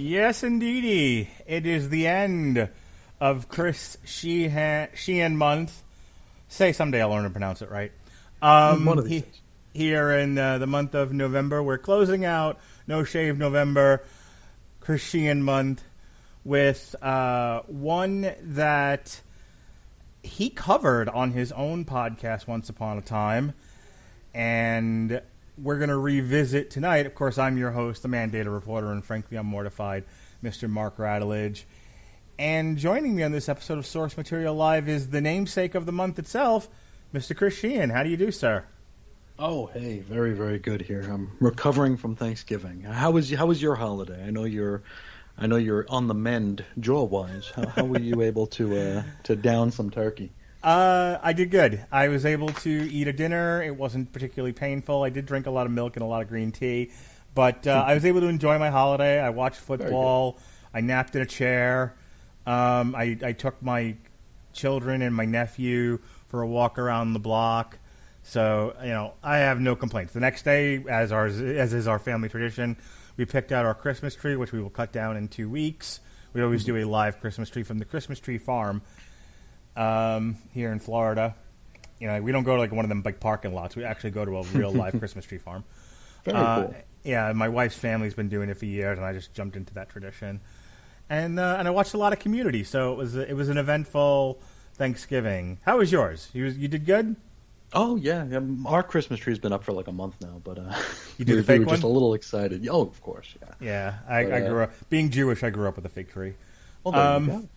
Yes, indeedy. It is the end of Sheehan Month. Say someday I'll learn to pronounce it right. One of these days. Here in the month of November, we're closing out No Shave November, Sheehan Month, with one that he covered on his own podcast once upon a time, and we're going to revisit tonight. Of course, I'm your host, the mandated reporter, and frankly, I'm mortified, Mr. Mark Radulich. And joining me on this episode of Source Material Live is the namesake of the month itself, Mr. Chris Sheehan. How do you do, sir? Oh, hey, very, very good here. I'm recovering from Thanksgiving. How was your holiday? I know you're on the mend jaw-wise. How were you able to down some turkey? I did good. I was able to eat a dinner. It wasn't particularly painful. I did drink a lot of milk and a lot of green tea, but I was able to enjoy my holiday. I watched football. I napped in a chair. I took my children and my nephew for a walk around the block. So, I have no complaints. The next day, as is our family tradition, we picked out our Christmas tree, which we will cut down in 2 weeks. We always do a live Christmas tree from the Christmas tree farm here in Florida. We don't go to one of them parking lots. We actually go to a real live Christmas tree farm. Very cool. Yeah, my wife's family's been doing it for years, and I just jumped into that tradition. And I watched a lot of Community, so it was an eventful Thanksgiving. How was yours? You did good? Oh yeah, our Christmas tree's been up for a month now, but you did the we fake were one? Just a little excited. Oh, of course, yeah. Yeah, I grew up being Jewish. I grew up with a fig tree. Well, there you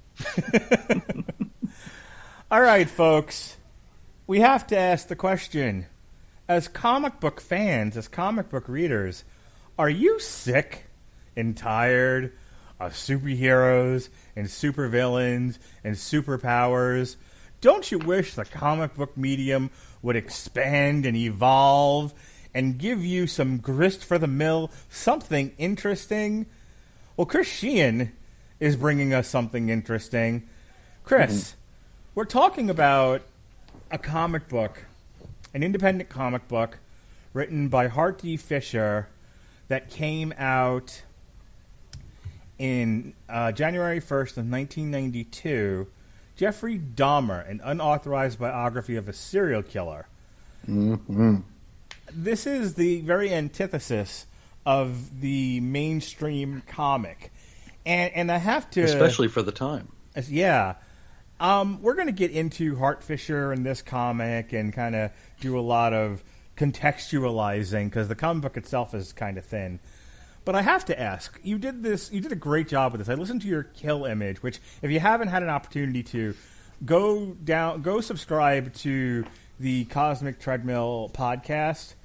go. All right, folks, we have to ask the question: as comic book fans, as comic book readers, are you sick and tired of superheroes and supervillains and superpowers? Don't you wish the comic book medium would expand and evolve and give you some grist for the mill, something interesting? Well, Chris Sheehan is bringing us something interesting. Chris, we're talking about a comic book, an independent comic book written by Hart Fisher that came out in January 1st of 1992, Jeffrey Dahmer, an unauthorized biography of a serial killer. Mm-hmm. This is the very antithesis of the mainstream comic. And I have to... Especially for the time. Yeah. We're going to get into Hart Fisher in this comic and kind of do a lot of contextualizing because the comic book itself is kind of thin. But I have to ask, you did a great job with this. I listened to your kill image, which if you haven't had an opportunity to, go subscribe to the Cosmic Treadmill podcast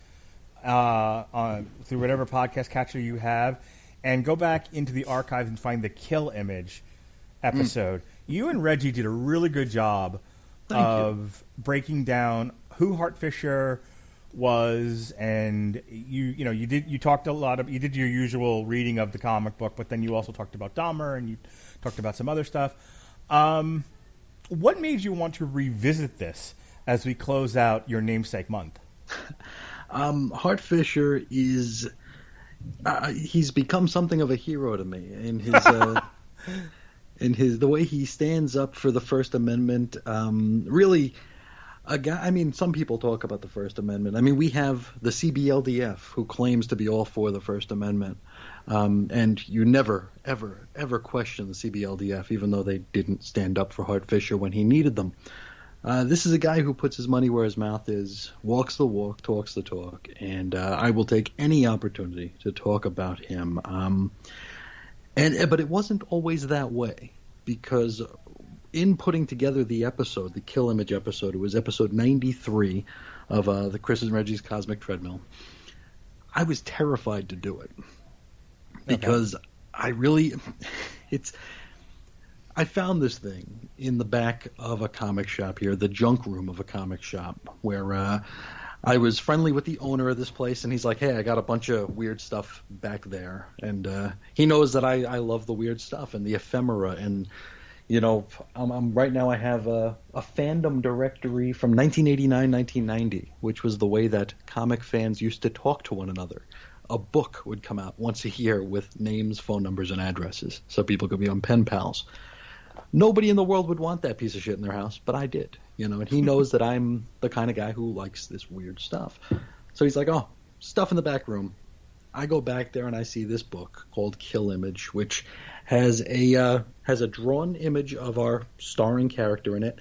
through whatever podcast catcher you have, and go back into the archives and find the kill image episode. You and Reggie did a really good job of breaking down who Hart Fisher was, and you talked a lot you did your usual reading of the comic book, but then you also talked about Dahmer and you talked about some other stuff. What made you want to revisit this as we close out your namesake month? Hart Fisher is he's become something of a hero to me in his the way he stands up for the First Amendment. Really, a guy. I mean, some people talk about the First Amendment. I mean, we have the CBLDF who claims to be all for the First Amendment, and you never, ever, ever question the CBLDF, even though they didn't stand up for Hart Fisher when he needed them. This is a guy who puts his money where his mouth is, walks the walk, talks the talk, and I will take any opportunity to talk about him. But it wasn't always that way, because in putting together the episode, the Kill Image episode, it was episode 93 of the Chris and Reggie's Cosmic Treadmill, I was terrified to do it. Because I found this thing in the back of a comic shop here, the junk room of a comic shop, where I was friendly with the owner of this place, and he's like, hey, I got a bunch of weird stuff back there. And he knows that I love the weird stuff and the ephemera. And, I'm right now I have a fandom directory from 1989, 1990, which was the way that comic fans used to talk to one another. a book would come out once a year with names, phone numbers, and addresses, so people could be on pen pals. Nobody in the world would want that piece of shit in their house, but I did, and he knows that I'm the kind of guy who likes this weird stuff. So he's like, oh, stuff in the back room. I go back there and I see this book called Kill Image, which has a drawn image of our starring character in it,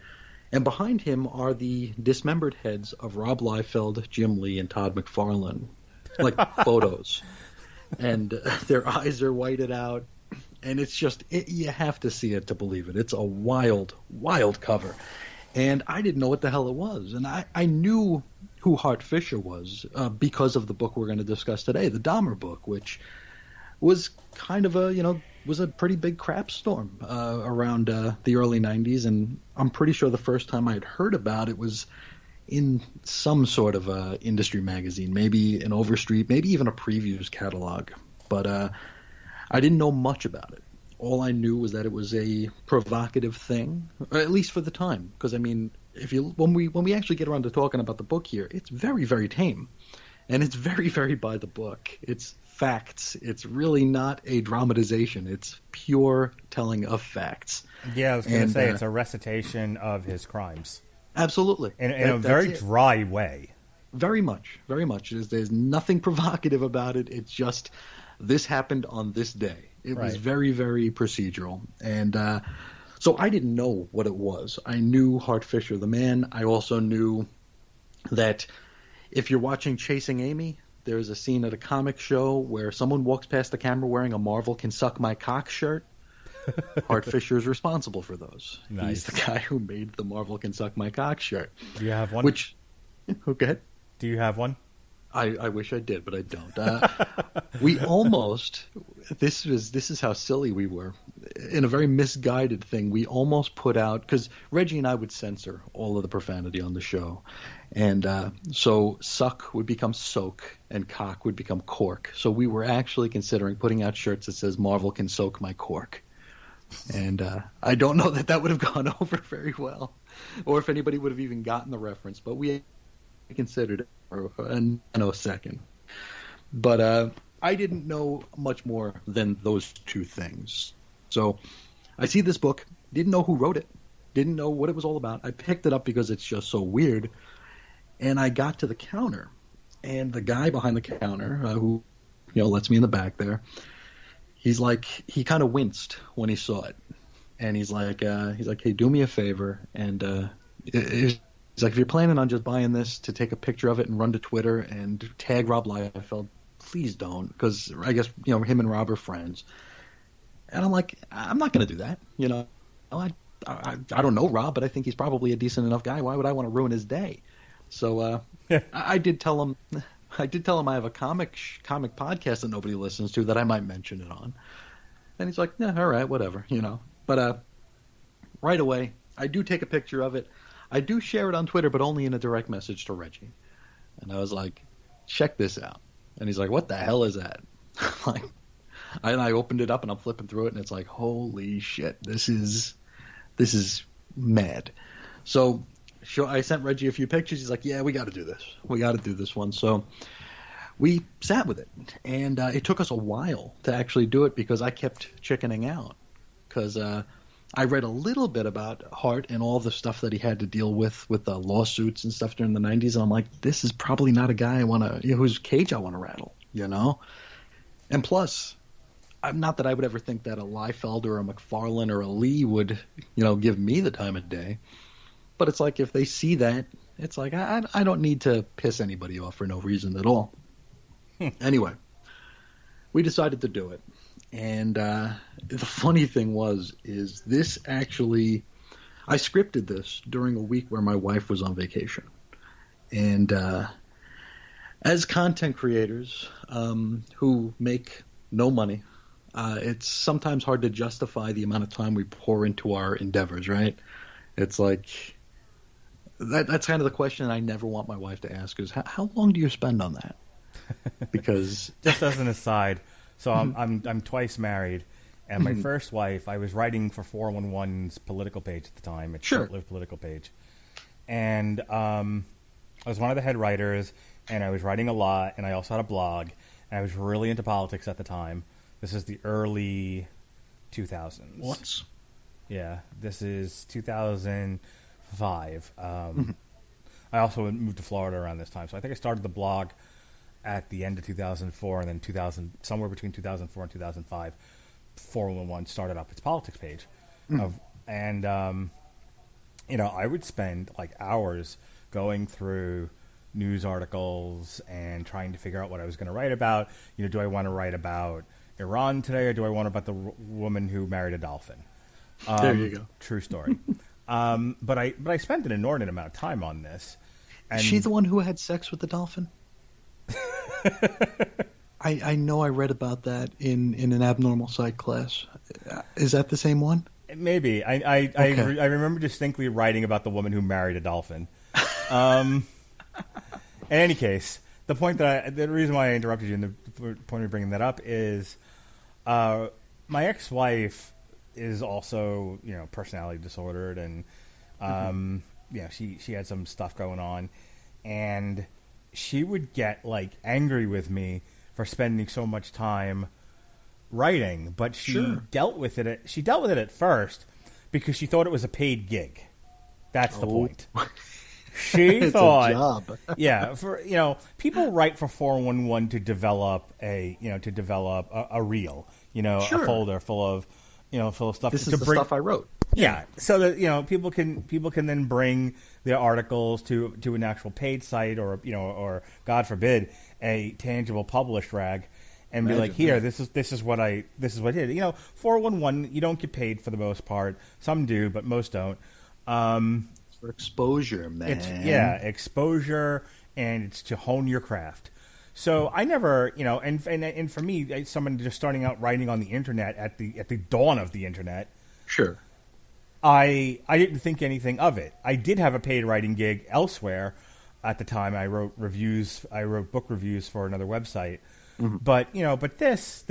and behind him are the dismembered heads of Rob Liefeld, Jim Lee, and Todd McFarlane, like photos. And their eyes are whited out, and it's just you have to see it to believe it. It's a wild, wild cover, and I didn't know what the hell it was, and I knew who Hart Fisher was because of the book we're going to discuss today, the Dahmer book, which was kind of was a pretty big crap storm around the early 90s, and I'm pretty sure the first time I had heard about it was in some sort of industry magazine, maybe an Overstreet, maybe even a Previews catalog, but I didn't know much about it. All I knew was that it was a provocative thing, or at least for the time, because I mean, when we actually get around to talking about the book here, it's very, very tame, and it's very, very by the book. It's facts. It's really not a dramatization. It's pure telling of facts. Yeah, I was going to say it's a recitation of his crimes. Absolutely, in a very dry way. Very much, very much. There's nothing provocative about it. It's just this happened on this day. It was very, very procedural, and so I didn't know what it was. I knew Hart Fisher, the man. I also knew that if you're watching Chasing Amy, there's a scene at a comic show where someone walks past the camera wearing a Marvel Can Suck My Cock shirt. Hart Fisher is responsible for those. Nice. He's the guy who made the Marvel Can Suck My Cock shirt. Do you have one? Go ahead. Do you have one? I wish I did, but I don't. We almost, this is how silly we were. In a very misguided thing, we almost put out, because Reggie and I would censor all of the profanity on the show. And so suck would become soak and cock would become cork. So we were actually considering putting out shirts that says Marvel Can Soak My Cork. And I don't know that would have gone over very well, or if anybody would have even gotten the reference, but we considered it for a nanosecond. But I didn't know much more than those two things. So I see this book, didn't know who wrote it, didn't know what it was all about. I picked it up because it's just so weird, and I got to the counter, and the guy behind the counter, who lets me in the back there, he's like, he kind of winced when he saw it, and he's like, hey, do me a favor, and he's like, if you're planning on just buying this to take a picture of it and run to Twitter and tag Rob Liefeld, please don't, because I guess him and Rob are friends. And I'm like, I'm not going to do that. I don't know Rob, but I think he's probably a decent enough guy. Why would I want to ruin his day? So I did tell him I have a comic podcast that nobody listens to that I might mention it on. And he's like, all right, whatever, But right away, I do take a picture of it. I do share it on Twitter, but only in a direct message to Reggie. And I was like, check this out. And he's like, what the hell is that? And I opened it up and I'm flipping through it, and it's like, holy shit, this is mad. So I sent Reggie a few pictures. He's like, yeah, we got to do this. We got to do this one. So we sat with it, and it took us a while to actually do it because I kept chickening out. Because I read a little bit about Hart and all the stuff that he had to deal with the lawsuits and stuff during the 90s, and I'm like, this is probably not a guy I want to, whose cage I want to rattle, And plus, not that I would ever think that a Liefeld or a McFarlane or a Lee would, give me the time of day. But it's like, if they see that, it's like, I don't need to piss anybody off for no reason at all. Anyway, we decided to do it. And the funny thing is this actually, I scripted this during a week where my wife was on vacation. And as content creators who make no money, it's sometimes hard to justify the amount of time we pour into our endeavors, right? It's like, that's kind of the question I never want my wife to ask is, how long do you spend on that? Because just as an aside, so I'm twice married, and my first wife, I was writing for 411's political page at the time. It's short-lived political page, and I was one of the head writers, and I was writing a lot, and I also had a blog, I was really into politics at the time. This is the early 2000s. What? Yeah, this is 2005. I also moved to Florida around this time, so I think I started the blog at the end of 2004, and then somewhere between 2004 and 2005, 411 started up its politics page, I would spend like hours going through news articles and trying to figure out what I was going to write about. Do I want to write about Iran today, or do I want about the woman who married a dolphin? There you go. True story. But I spent an inordinate amount of time on this. And is she the one who had sex with the dolphin? I know I read about that in an abnormal psych class. Is that the same one? Maybe. I remember distinctly writing about the woman who married a dolphin. In any case, the reason why I interrupted you and the point of bringing that up is my ex-wife is also, personality disordered, and she had some stuff going on, and she would get like angry with me for spending so much time writing, but she dealt with it. She dealt with it at first because she thought it was a paid gig. That's the point. She thought, a job. People write for 411 to develop a reel, a folder full of stuff. This is the stuff I wrote. Yeah, so that people can then bring their articles to an actual paid site, or God forbid a tangible published rag, and be like, here, this is what I did. 411, you don't get paid for the most part. Some do, but most don't. For exposure, man. It's exposure, and it's to hone your craft. So I never, and for me, someone just starting out writing on the internet at the dawn of the internet. Sure. I didn't think anything of it. I did have a paid writing gig elsewhere at the time. I wrote reviews. I wrote book reviews for another website. Mm-hmm. But this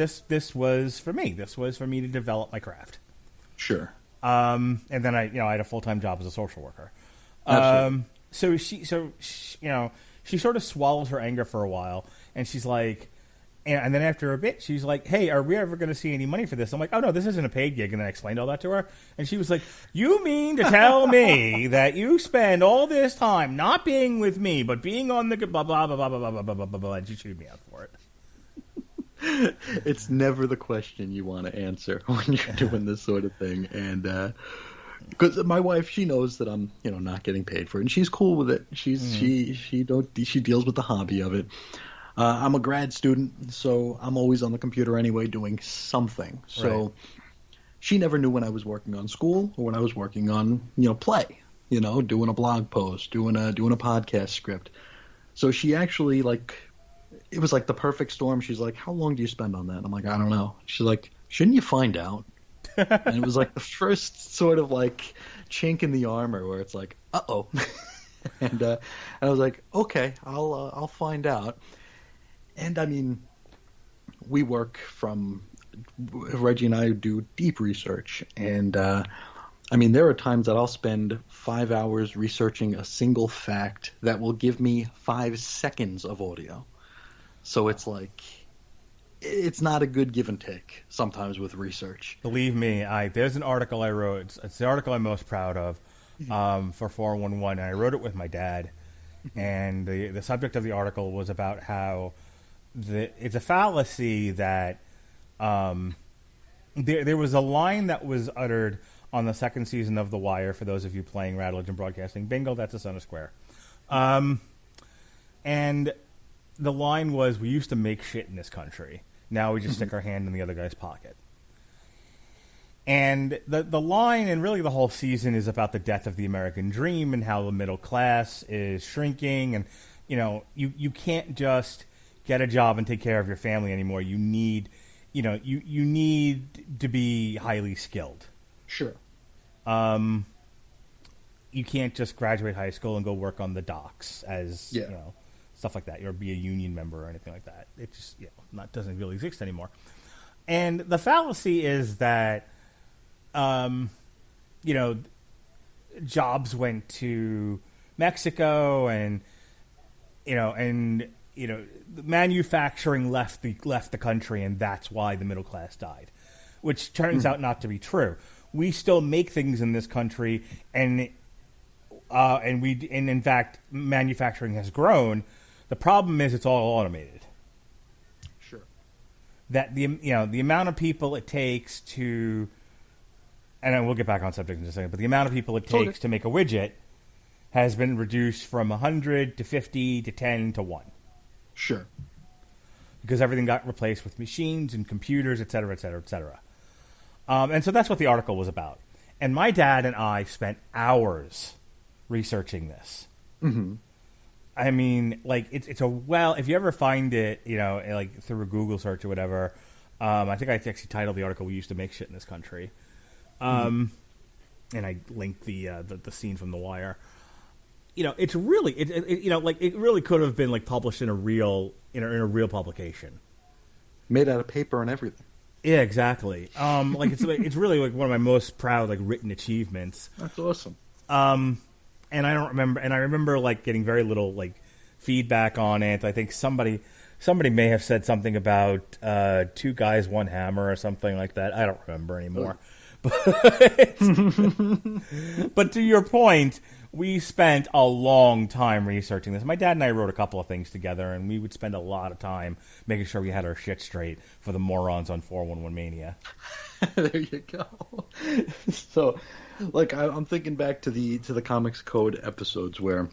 was for me. This was for me to develop my craft. Sure. And then I had a full-time job as a social worker. So she sort of swallows her anger for a while, and she's like, and then after a bit, she's like, "Hey, are we ever going to see any money for this?" I'm like, "Oh no, this isn't a paid gig." And then I explained all that to her, and she was like, "You mean to tell me that you spend all this time not being with me, but being on the blah blah blah blah blah blah blah blah blah blah?" And she chewed me out for it. It's never the question you want to answer when you're doing this sort of thing, and because my wife, she knows that I'm, not getting paid for it, and she's cool with it. She deals with the hobby of it. I'm a grad student, so I'm always on the computer anyway doing something. So she never knew when I was working on school or when I was working on, play, doing a blog post, doing a podcast script. So she actually it was like the perfect storm. She's like, "How long do you spend on that?" I'm like, "I don't know." She's like, "Shouldn't you find out?" And it was like the first sort of chink in the armor where it's like, "Uh-oh." and I was like, "Okay, I'll find out." And I mean, we work Reggie and I do deep research, and there are times that I'll spend 5 hours researching a single fact that will give me 5 seconds of audio. So it's it's not a good give and take sometimes with research. Believe me, there's an article I wrote. It's the article I'm most proud of for 411, and I wrote it with my dad. And the subject of the article was about how it's a fallacy that there was a line that was uttered on the second season of The Wire, for those of you playing Rattledge and Broadcasting. Bingo, that's a Center Square. And the line was, "We used to make shit in this country. Now we just stick our hand in the other guy's pocket." And the line, and really the whole season, is about the death of the American dream and how the middle class is shrinking. And, you can't just get a job and take care of your family anymore. You need, you need to be highly skilled. Sure. You can't just graduate high school and go work on the docks as, stuff like that, or be a union member or anything like that. It just doesn't really exist anymore. And the fallacy is that, jobs went to Mexico, and manufacturing left the country, and that's why the middle class died, which turns out not to be true. We still make things in this country, and in fact, manufacturing has grown. The problem is it's all automated. Sure. That the amount of people it takes to, and we'll get back on subject in just a second, but the amount of people it takes to make a widget has been reduced from 100 to 50 to 10 to 1. Sure. Because everything got replaced with machines and computers, et cetera, et cetera, et cetera. And so that's what the article was about. And my dad and I spent hours researching this. Mm-hmm. I mean, like, it's if you ever find it, like through a Google search or whatever, I think I actually titled the article, "We Used to Make Shit in This Country." And I linked the scene from The Wire. It's really, it really could have been like published in a real publication. Made out of paper and everything. Yeah, exactly. It's really like one of my most proud written achievements. That's awesome. And I remember like getting very little feedback on it. I think somebody may have said something about 2 guys, 1 hammer or something like that. I don't remember anymore. But to your point, we spent a long time researching this. My dad and I wrote a couple of things together, and we would spend a lot of time making sure we had our shit straight for the morons on 411 Mania. There you go. So, I'm thinking back to the Comics Code episodes where,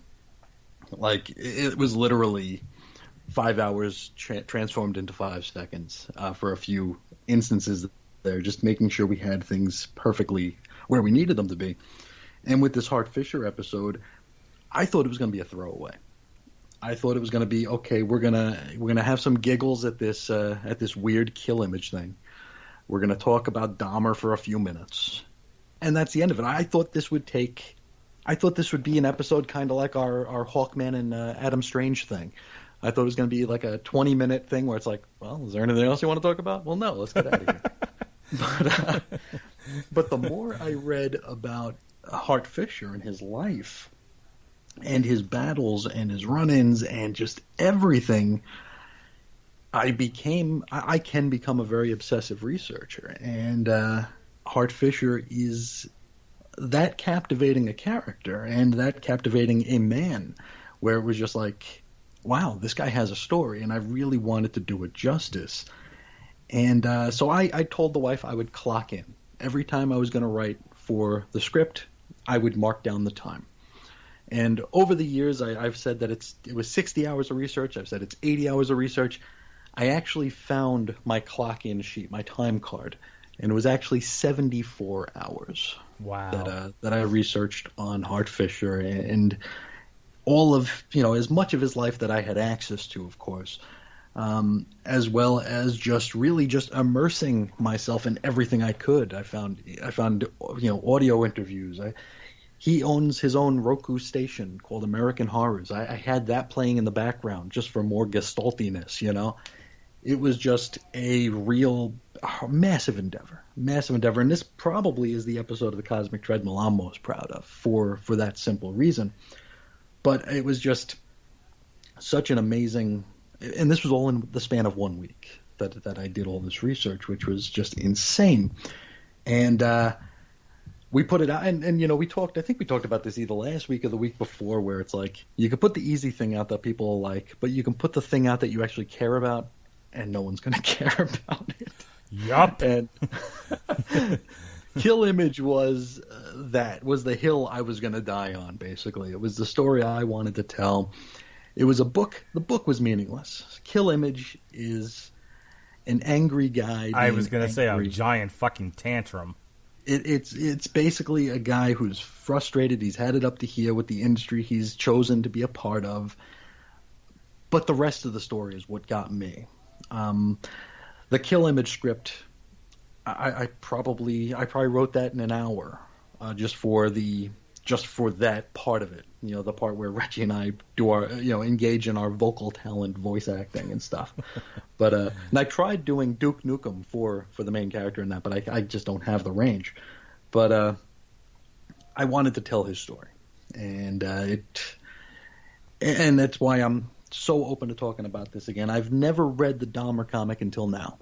it was literally 5 hours transformed into 5 seconds for a few instances there, just making sure we had things perfectly where we needed them to be. And with this Hart Fisher episode, I thought it was going to be a throwaway. I thought it was going to be, okay, we're gonna have some giggles at this weird kill image thing. We're going to talk about Dahmer for a few minutes, and that's the end of it. I thought this would be an episode kind of like our Hawkman and Adam Strange thing. I thought it was going to be like a 20-minute thing where it's like, well, is there anything else you want to talk about? Well, no, let's get out of here. But the more I read about Hart Fisher and his life and his battles and his run-ins and just everything, I can become a very obsessive researcher. And Hart Fisher is that captivating a character and that captivating a man, where it was just like, wow, this guy has a story, and I really wanted to do it justice. And so I told the wife I would clock in. Every time I was going to write for the script, I would mark down the time. And over the years, I've said that it was 60 hours of research. I've said it's 80 hours of research. I actually found my clock-in sheet, my time card, and it was actually 74 hours. Wow. That I researched on Hart Fisher, and all of, as much of his life that I had access to, of course, as well as just immersing myself in everything I could. I found audio interviews. He owns his own Roku station called American Horrors. I had that playing in the background just for more gestaltiness, It was just a real massive endeavor. And this probably is the episode of the Cosmic Treadmill I'm most proud of for that simple reason. But it was just such an amazing, and this was all in the span of 1 week that I did all this research, which was just insane. And we put it out, and I think we talked about this either last week or the week before, where it's like, you can put the easy thing out that people like, but you can put the thing out that you actually care about, and no one's going to care about it. Yup. And Kill Image was the hill I was going to die on, basically. It was the story I wanted to tell. It was a book. The book was meaningless. Kill Image is an angry guy. I was going to say a giant fucking tantrum. It's basically a guy who's frustrated. He's had it up to here with the industry he's chosen to be a part of. But the rest of the story is what got me. The Kill Image script, I probably wrote that in an hour, just for that part of it. The part where Reggie and I do our, engage in our vocal talent, voice acting and stuff. But and I tried doing Duke Nukem for the main character in that, but I just don't have the range. But I wanted to tell his story, and that's why I'm so open to talking about this again. I've never read the Dahmer comic until now.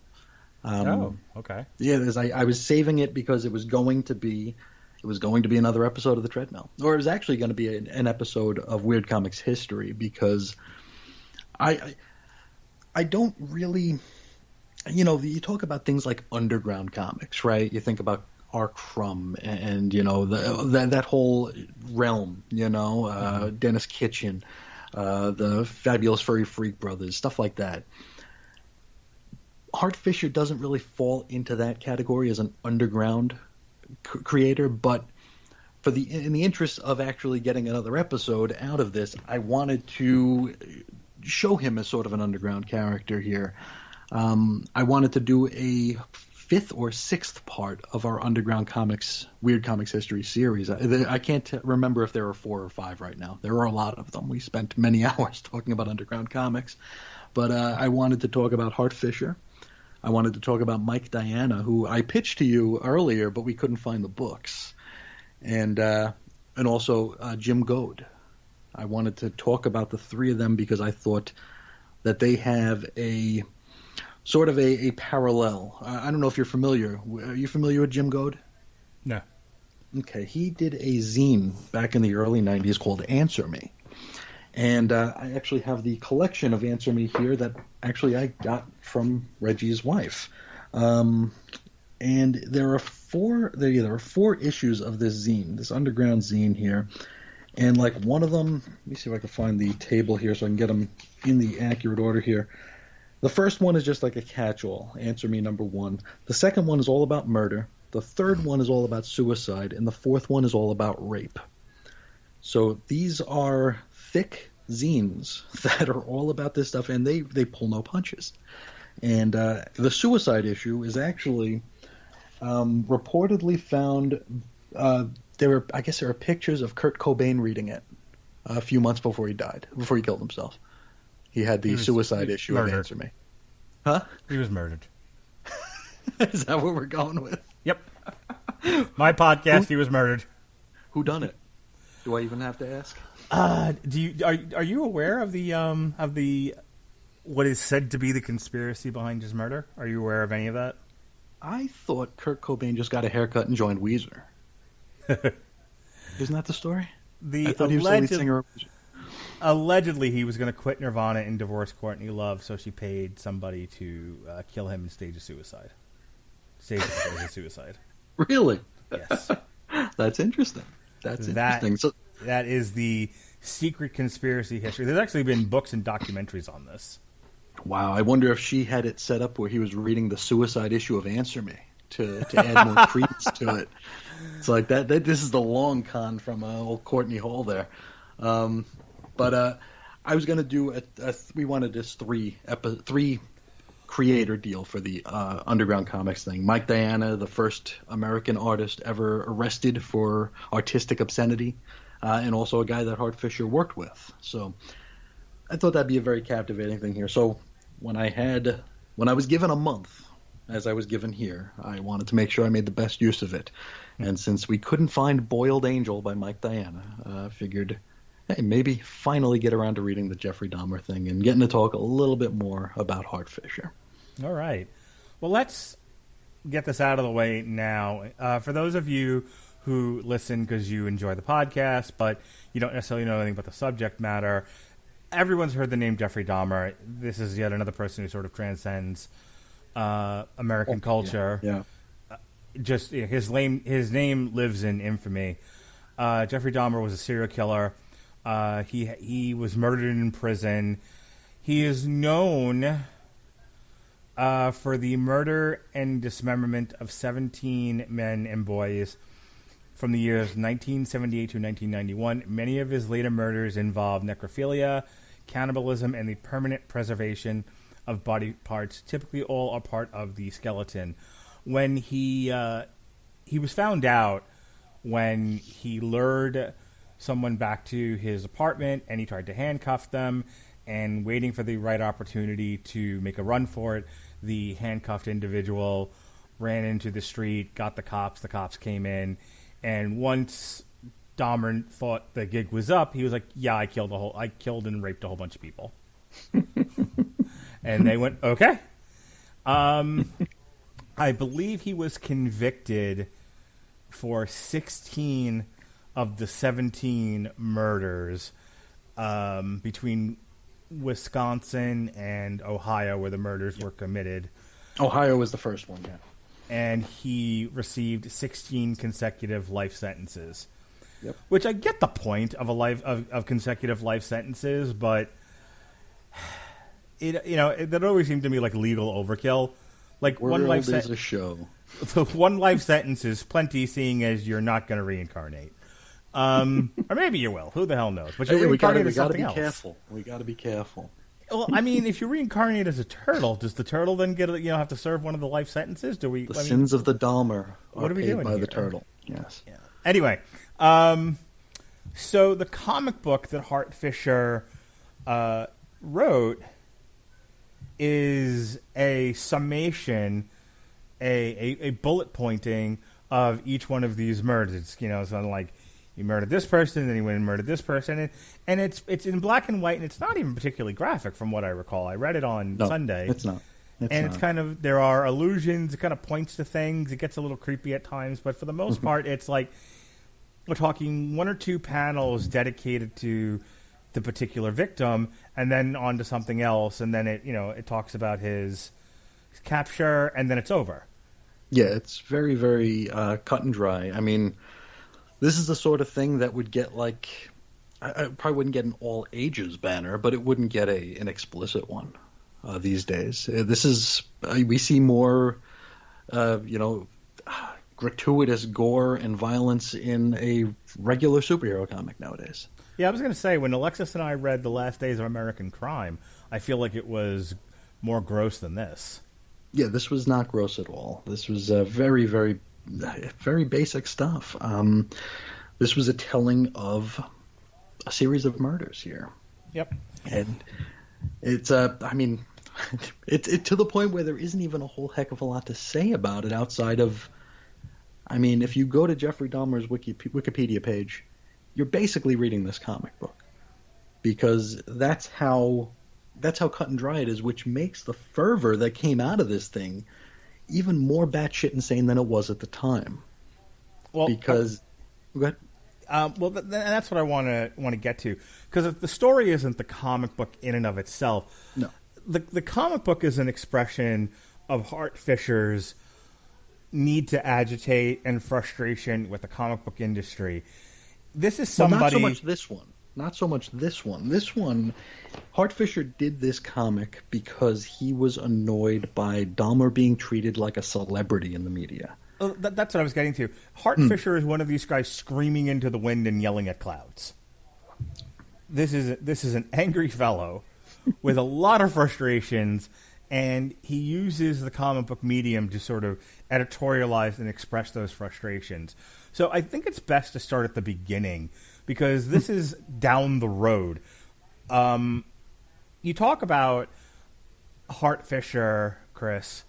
Okay. Yeah, I was saving it because it was going to be another episode of the Treadmill, or it was actually going to be an episode of Weird Comics history, because I don't really, you talk about things like underground comics, right? You think about R. Crumb and that whole realm, Dennis Kitchen, the Fabulous Furry Freak Brothers, stuff like that. Hart Fisher doesn't really fall into that category as an underground creator, but in the interest of actually getting another episode out of this, I wanted to show him as sort of an underground character here. I wanted to do a 5th or 6th part of our Underground Comics, Weird Comics History series. I can't remember if there are 4 or 5 right now. There are a lot of them. We spent many hours talking about Underground Comics. But I wanted to talk about Hart Fisher. I wanted to talk about Mike Diana, who I pitched to you earlier, but we couldn't find the books. And also Jim Goad. I wanted to talk about the 3 of them because I thought that they have a sort of a parallel. I don't know if you're familiar. Are you familiar with Jim Goad? No. Okay. He did a zine back in the early 90s called Answer Me. And I actually have the collection of Answer Me here that actually I got from Reggie's wife. And there are 4 issues of this zine, this underground zine here. And like one of them, let me see if I can find the table here so I can get them in the accurate order here. The first one is just like a catch-all, Answer Me number 1. The second one is all about murder. The third one is all about suicide. And the fourth one is all about rape. So these are thick zines that are all about this stuff, and they pull no punches. And the suicide issue is actually reportedly found. There are pictures of Kurt Cobain reading it a few months before he killed himself. He had the suicide issue murdered. of Answer Me. Huh? He was murdered. Is that what we're going with? Yep. My podcast, he was murdered. Who done it? Do I even have to ask? Are you aware of the what is said to be the conspiracy behind his murder? Are you aware of any of that? I thought Kurt Cobain just got a haircut and joined Weezer. Isn't that the story? I thought he was the lead singer of Weezer. Allegedly, he was going to quit Nirvana and divorce Courtney Love, so she paid somebody to kill him and stage a suicide. Really? Yes. That's interesting. Interesting. So that is the secret conspiracy history. There's actually been books and documentaries on this. Wow. I wonder if she had it set up where he was reading the suicide issue of Answer Me to add more credence to it. It's like that. This is the long con from old Courtney Hall there. But I was going to do we wanted this 3 creator deal for the Underground Comics thing. Mike Diana, the first American artist ever arrested for artistic obscenity, and also a guy that Hart Fisher worked with. So I thought that'd be a very captivating thing here. So when I was given a month, as I was given here, I wanted to make sure I made the best use of it. And since we couldn't find Boiled Angel by Mike Diana, I figured, hey, maybe finally get around to reading the Jeffrey Dahmer thing and getting to talk a little bit more about Hart Fisher. All right. Well, let's get this out of the way now. For those of you who listen because you enjoy the podcast, but you don't necessarily know anything about the subject matter, everyone's heard the name Jeffrey Dahmer. This is yet another person who sort of transcends American culture. Yeah. Just his name lives in infamy. Jeffrey Dahmer was a serial killer. He was murdered in prison. He is known for the murder and dismemberment of 17 men and boys from the years 1978 to 1991. Many of his later murders involved necrophilia, cannibalism, and the permanent preservation of body parts, typically all a part of the skeleton. When he was found out when he lured someone back to his apartment and he tried to handcuff them, and waiting for the right opportunity to make a run for it, the handcuffed individual ran into the street, got the cops came in, and once Dahmer thought the gig was up, he was like, yeah, I killed and raped a whole bunch of people. And they went, okay. I believe he was convicted for 16 of the 17 murders between Wisconsin and Ohio, where the murders were committed. Ohio was the first one, yeah. And he received 16 consecutive life sentences. Yep. Which I get the point of of consecutive life sentences, but that always seemed to me like legal overkill. Like one life is a show. So one life sentence is plenty, seeing as you're not going to reincarnate. Or maybe you will. Who the hell knows? But you reincarnate as something else. We got to be careful. Well, I mean, if you reincarnate as a turtle, does the turtle then get have to serve one of the life sentences? Sins of the Dahmer are paid by the turtle. Yes. Yeah. Anyway, so the comic book that Hart Fisher wrote is a summation, a bullet pointing of each one of these murders. So like, he murdered this person, then he went and murdered this person, and it's in black and white, and it's not even particularly graphic from what I recall. I read it on Sunday. It's not. It's kind of, there are allusions, it kind of points to things, it gets a little creepy at times, but for the most part, it's like we're talking one or two panels dedicated to the particular victim, and then on to something else, and then it talks about his capture, and then it's over. Yeah, it's very, very cut and dry. I mean, this is the sort of thing that would get I probably wouldn't get an all ages banner, but it wouldn't get an explicit one these days. This is we see more, gratuitous gore and violence in a regular superhero comic nowadays. Yeah, I was going to say, when Alexis and I read The Last Days of American Crime, I feel like it was more gross than this. Yeah, this was not gross at all. This was very, very, very basic stuff. This was a telling of a series of murders here. Yep. And it's, it's to the point where there isn't even a whole heck of a lot to say about it outside of, if you go to Jeffrey Dahmer's Wikipedia page, you're basically reading this comic book, because that's how cut and dry it is, which makes the fervor that came out of this thing even more batshit insane than it was at the time. Well, because go ahead. That's what I want to get to, because the story isn't the comic book in and of itself. No, the comic book is an expression of Hart Fisher's need to agitate and frustration with the comic book industry. This is somebody. Not so much this one. Not so much this one. This one, Hart Fisher did this comic because he was annoyed by Dahmer being treated like a celebrity in the media. That's what I was getting to. Hart Fisher is one of these guys screaming into the wind and yelling at clouds. This is an angry fellow with a lot of frustrations, and he uses the comic book medium to sort of editorialize and express those frustrations. So I think it's best to start at the beginning, because this is down the road. You talk about Hart Fisher, Chris,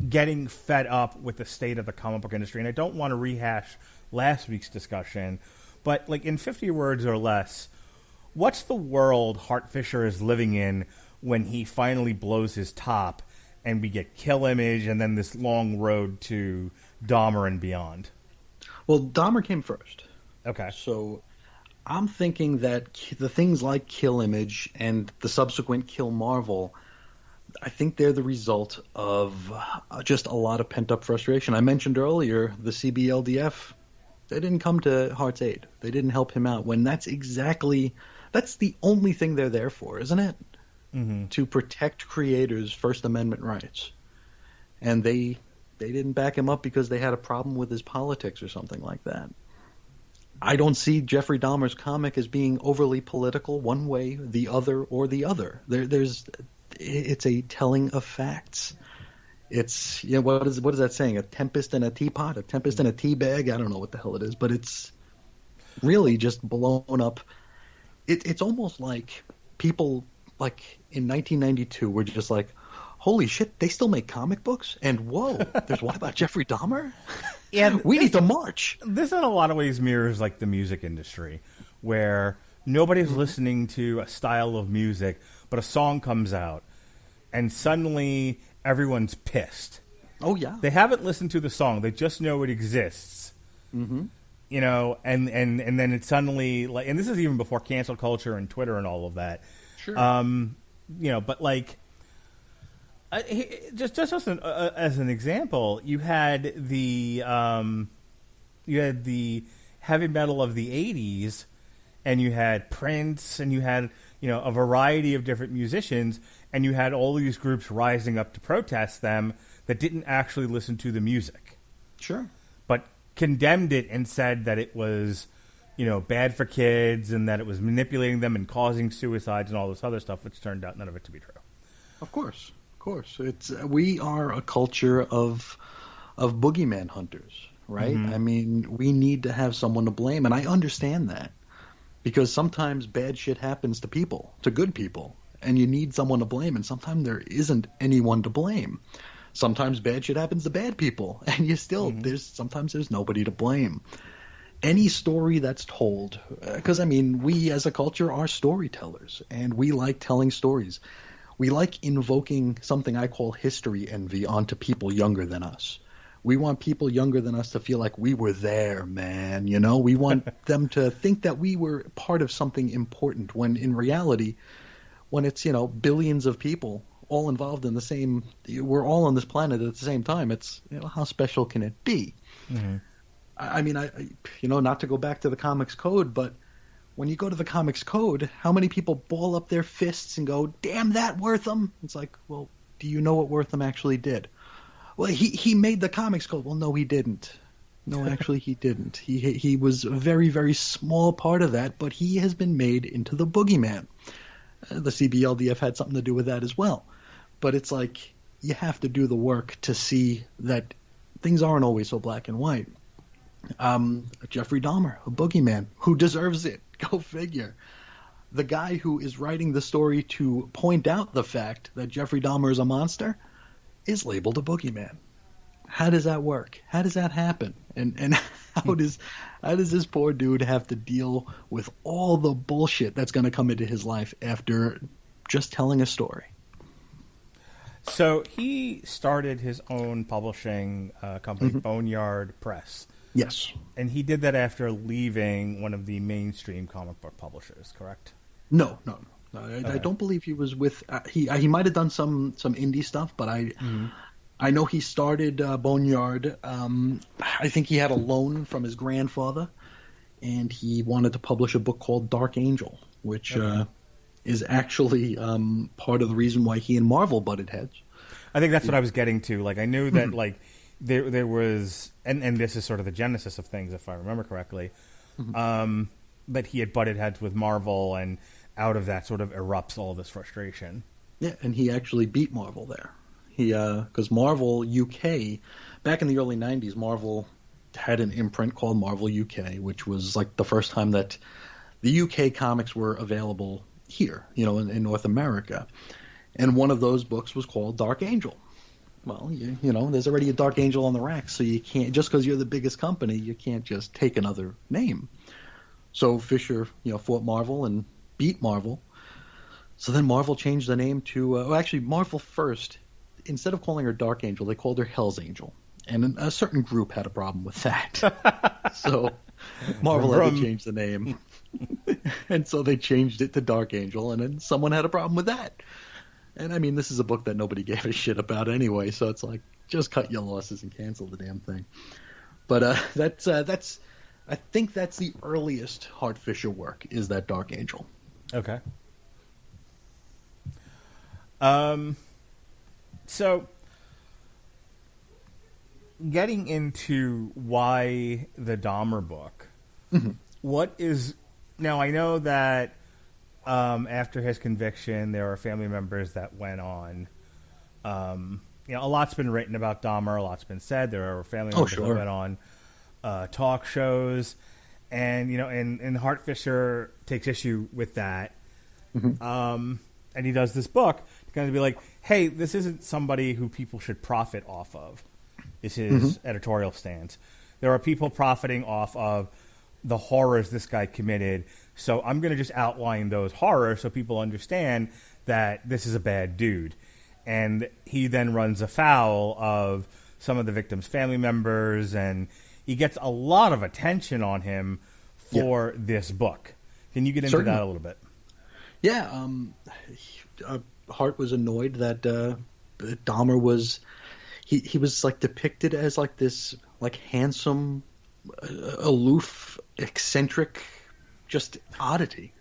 getting fed up with the state of the comic book industry, and I don't want to rehash last week's discussion, but like in 50 words or less, what's the world Hart Fisher is living in when he finally blows his top and we get Kill Image and then this long road to Dahmer and beyond? Well, Dahmer came first. Okay. So I'm thinking that the things like Kill Image and the subsequent Kill Marvel, I think they're the result of just a lot of pent-up frustration. I mentioned earlier the CBLDF. They didn't come to Hart's aid. They didn't help him out, when that's the only thing they're there for, isn't it? Mm-hmm. To protect creators' First Amendment rights. And they didn't back him up because they had a problem with his politics or something like that. I don't see Jeffrey Dahmer's comic as being overly political one way, the other, or the other. It's a telling of facts. It's, what is that saying? A tempest in a teapot, a tempest in a tea bag. I don't know what the hell it is, but it's really just blown up. It's almost like people like in 1992 were just like, holy shit, they still make comic books? And whoa, there's one about Jeffrey Dahmer? And we need to march. This in a lot of ways mirrors like the music industry, where Nobody's listening to a style of music, but a song comes out, and suddenly everyone's pissed. Oh, yeah. They haven't listened to the song. They just know it exists. Mm-hmm. You know, and then it's suddenly, like, and this is even before cancel culture and Twitter and all of that. Sure. You know, but like, just as an example, you had the heavy metal of the '80s, and you had Prince, and you had, you know, a variety of different musicians, and you had all these groups rising up to protest them that didn't actually listen to the music. Sure. But condemned it and said that it was, you know, bad for kids and that it was manipulating them and causing suicides and all this other stuff, which turned out none of it to be true. Of course. We are a culture of boogeyman hunters, right? Mm-hmm. I mean, we need to have someone to blame, and I understand that because sometimes bad shit happens to people, to good people, and you need someone to blame, and sometimes there isn't anyone to blame. Sometimes bad shit happens to bad people, and you still sometimes there's nobody to blame. Any story that's told, because I mean, we as a culture are storytellers, and we like telling stories. We like invoking something I call history envy onto people younger than us. We want people younger than us to feel like we were there, man. You know, we want them to think that we were part of something important, when in reality, when it's, you know, billions of people all involved in the same, we're all on this planet at the same time. It's, you know, how special can it be? Mm-hmm. I mean, you know, not to go back to the comics code, but when you go to the comics code, how many people ball up their fists and go, damn that Wortham? It's like, well, do you know what Wortham actually did? Well, he made the comics code. Well, no, he didn't. No, actually, he didn't. He was a very, very small part of that, but he has been made into the boogeyman. The CBLDF had something to do with that as well. But it's like, you have to do the work to see that things aren't always so black and white. Jeffrey Dahmer, a boogeyman, who deserves it. Go figure. The guy who is writing the story to point out the fact that Jeffrey Dahmer is a monster is labeled a boogeyman. How does that work? How does that happen? And how does this poor dude have to deal with all the bullshit that's going to come into his life after just telling a story? So he started his own publishing company, Boneyard Press. Yes. And he did that after leaving one of the mainstream comic book publishers, correct? No. I don't believe he was with he might have done some indie stuff, but I know he started Boneyard. I think he had a loan from his grandfather, and he wanted to publish a book called Dark Angel, which is actually part of the reason why he and Marvel butted heads. I think that's what I was getting to. Like, I knew that like there was, and this is sort of the genesis of things, if I remember correctly, that he had butted heads with Marvel, and out of that sort of erupts all this frustration. Yeah, and he actually beat Marvel there. Because Marvel UK, back in the early 90s, Marvel had an imprint called Marvel UK, which was like the first time that the UK comics were available here, you know, in North America. And one of those books was called Dark Angel. Well, you know, there's already a Dark Angel on the rack, so you can't, just because you're the biggest company, you can't just take another name. So Fisher, you know, fought Marvel and beat Marvel. So then Marvel changed the name to, actually Marvel first, instead of calling her Dark Angel, they called her Hell's Angel. And a certain group had a problem with that. So Marvel had to change the name. And so they changed it to Dark Angel, and then someone had a problem with that. And I mean, this is a book that nobody gave a shit about anyway, so it's like, just cut your losses and cancel the damn thing. But that's I think that's the earliest Hart Fisher work, is that Dark Angel. Okay. So, getting into why the Dahmer book, what is... Now, I know that after his conviction, there are family members that went on. You know, a lot's been written about Dahmer, a lot's been said. There are family members that went on talk shows. And, you know, and Hart Fisher takes issue with that. And he does this book to kind of be like, hey, this isn't somebody who people should profit off of. Is his editorial stance. There are people profiting off of the horrors this guy committed. So I'm going to just outline those horrors so people understand that this is a bad dude. And he then runs afoul of some of the victims' family members, and he gets a lot of attention on him for this book. Can you get into that a little bit? Yeah. Hart was annoyed that Dahmer was he was like depicted as like this like handsome, aloof, eccentric, just oddity.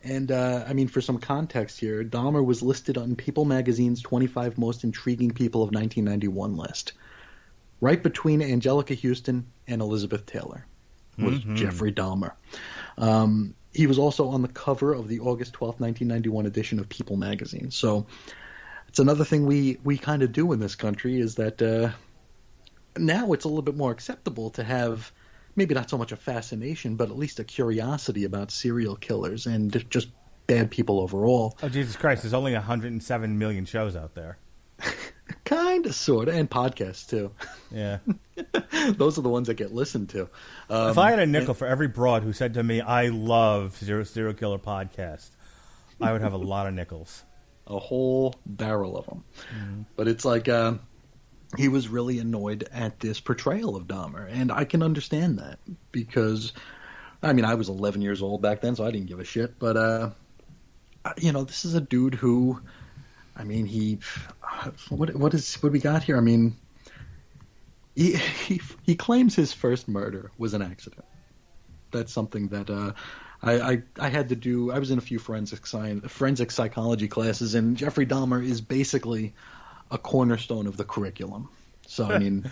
And I mean, for some context here, Dahmer was listed on People magazine's 25 most intriguing people of 1991 list. Right between Angelica Houston and Elizabeth Taylor was Jeffrey Dahmer. He was also on the cover of the August 12th, 1991 edition of People magazine. So it's another thing we kind of do in this country is that now it's a little bit more acceptable to have maybe not so much a fascination, but at least a curiosity about serial killers and just bad people overall. Oh, Jesus Christ. There's only 107 million shows out there. Kind of, sort of, and podcasts, too. Yeah. Those are the ones that get listened to. If I had a nickel for every broad who said to me, I love Serial Killer Podcast, I would have a lot of nickels. A whole barrel of them. Mm-hmm. But it's like he was really annoyed at this portrayal of Dahmer, and I can understand that because, I mean, I was 11 years old back then, so I didn't give a shit. But, this is a dude who, I mean, what we got here? I mean, he claims his first murder was an accident. That's something that I had to do. I was in a few forensic psychology classes, and Jeffrey Dahmer is basically a cornerstone of the curriculum. So I mean,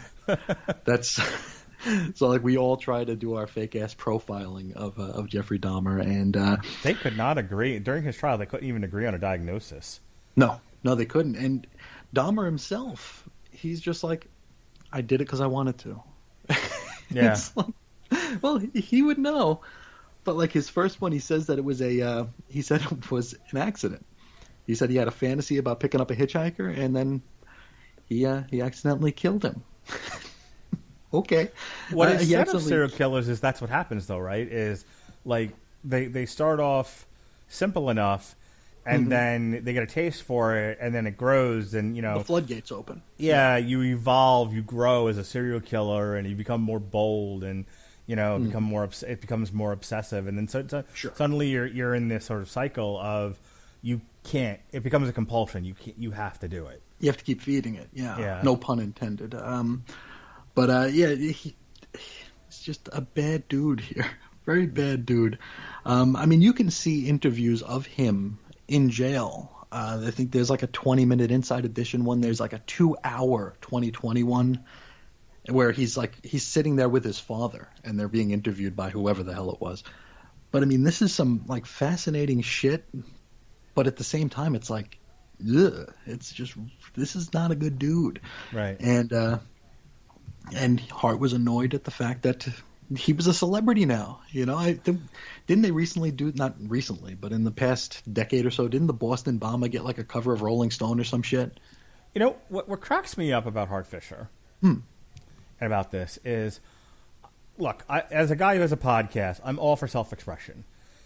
that's so like we all try to do our fake ass profiling of Jeffrey Dahmer, and they could not agree during his trial. They couldn't even agree on a diagnosis. No, they couldn't. And Dahmer himself, he's just like, I did it because I wanted to. Yeah. It's like, well, he would know. But like his first one, he says that it was he said it was an accident. He said he had a fantasy about picking up a hitchhiker, and then he accidentally killed him. Okay. What is said of serial killers is that's what happens, though, right? Is like they start off simple enough, and then they get a taste for it, and then it grows, and the floodgates open. Yeah, you evolve, you grow as a serial killer, and you become more bold, and become more. It becomes more obsessive, and then suddenly you're in this sort of cycle of you can't. It becomes a compulsion. You have to do it. You have to keep feeding it. Yeah. No pun intended. He's just a bad dude here. Very bad dude. I mean, you can see interviews of him in jail. I think there's like a 20-minute Inside Edition one. There's like a 2-hour 2021 where he's sitting there with his father, and they're being interviewed by whoever the hell it was. But I mean, this is some like fascinating shit. But at the same time, it's like, ugh, it's just, this is not a good dude. Right. And Hart was annoyed at the fact that he was a celebrity now. Didn't they recently not recently, but in the past decade or so, didn't the Boston Bomber get like a cover of Rolling Stone or some shit? What cracks me up about Hart Fisher and about this is, look, as a guy who has a podcast, I'm all for self-expression.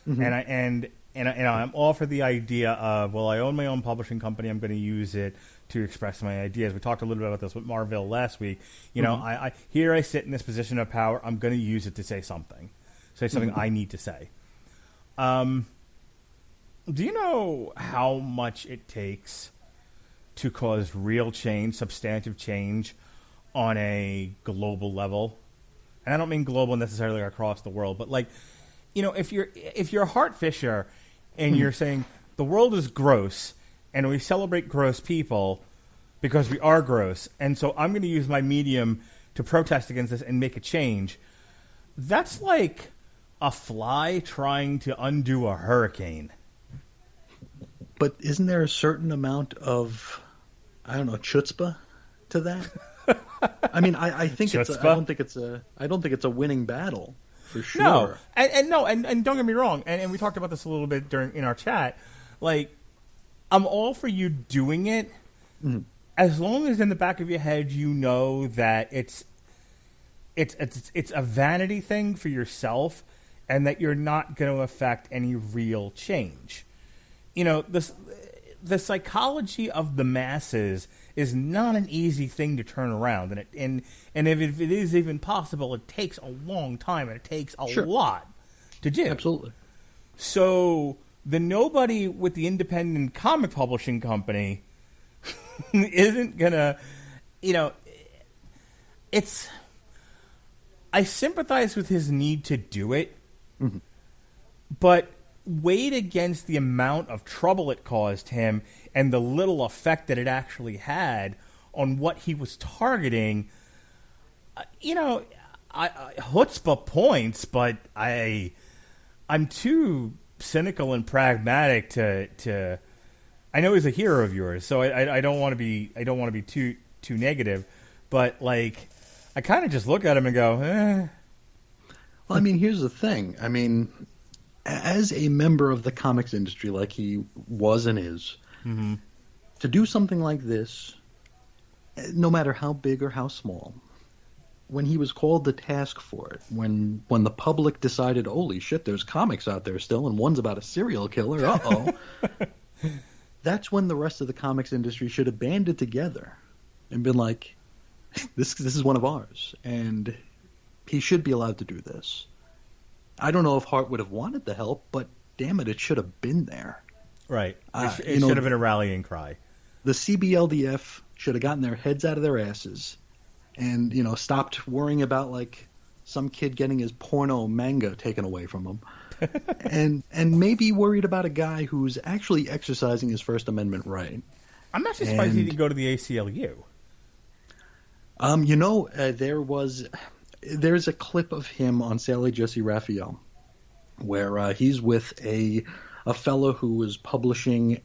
Mm-hmm. And I'm all for the idea of, well, I own my own publishing company. I'm going to use it to express my ideas. We talked a little bit about this with Marville last week. I sit in this position of power. I'm going to use it to say something I need to say. Do you know how much it takes to cause real change, substantive change on a global level? And I don't mean global necessarily across the world, but like, if you're Hart Fisher and you're saying the world is gross and we celebrate gross people because we are gross, and so I'm going to use my medium to protest against this and make a change, that's like a fly trying to undo a hurricane. But isn't there a certain amount of, I don't know, chutzpah to that? I mean, I think I don't think it's a winning battle. For sure. No, and don't get me wrong, and we talked about this a little bit in our chat. Like, I'm all for you doing it, as long as in the back of your head you know that it's a vanity thing for yourself, and that you're not going to affect any real change. You know, the psychology of the masses is not an easy thing to turn around, and if it is even possible, it takes a long time and it takes a lot to do. Absolutely. So the nobody with the independent comic publishing company isn't gonna, you know, it's. I sympathize with his need to do it, but weighed against the amount of trouble it caused him and the little effect that it actually had on what he was targeting, you know, I chutzpah points, but I'm too cynical and pragmatic to. I know he's a hero of yours, so I don't want to be too negative, but like I kind of just look at him and go, eh. Well, I mean, here's the thing. I mean, as a member of the comics industry, like he was and is, to do something like this, no matter how big or how small, when he was called to task for it, when the public decided, holy shit, there's comics out there still, and one's about a serial killer, uh-oh, that's when the rest of the comics industry should have banded together and been like, this is one of ours, and he should be allowed to do this. I don't know if Hart would have wanted the help, but damn it should have been there. Right. It should have been a rallying cry. The CBLDF should have gotten their heads out of their asses and, you know, stopped worrying about, like, some kid getting his porno manga taken away from him. and maybe worried about a guy who's actually exercising his First Amendment right. I'm actually surprised he didn't go to the ACLU. You know, there's a clip of him on Sally Jesse Raphael where he's with a fellow who was publishing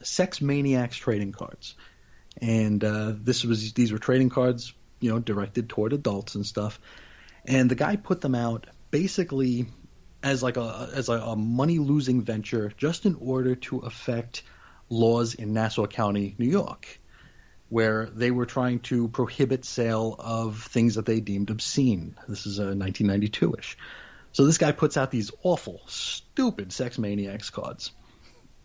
Sex Maniacs trading cards, and these were trading cards, you know, directed toward adults and stuff. And the guy put them out basically as a money losing venture, just in order to affect laws in Nassau County, New York, where they were trying to prohibit sale of things that they deemed obscene. This is 1992-ish. So this guy puts out these awful, stupid Sex Maniacs cards,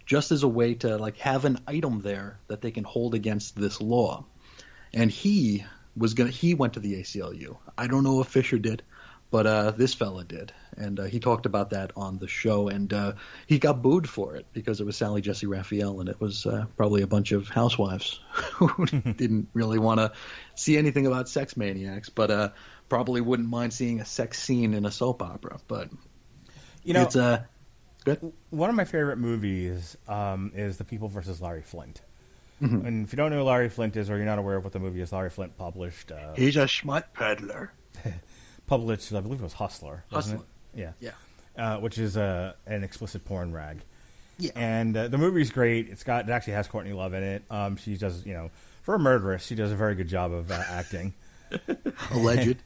just as a way to like have an item there that they can hold against this law. And he went to the ACLU. I don't know if Fisher did, but this fella did. And he talked about that on the show, and he got booed for it because it was Sally Jesse Raphael, and it was probably a bunch of housewives who didn't really want to see anything about Sex Maniacs, but probably wouldn't mind seeing a sex scene in a soap opera. But you know, it's good. One of my favorite movies is The People versus Larry Flint. And if you don't know who Larry Flint is, or you're not aware of what the movie is, Larry Flint published. He's a schmutt peddler. Published, I believe it was Hustler. Wasn't Hustler. It? Yeah. Which is an explicit porn rag. Yeah. And the movie's great. It actually has Courtney Love in it. She does, for a murderess, she does a very good job of acting. Alleged.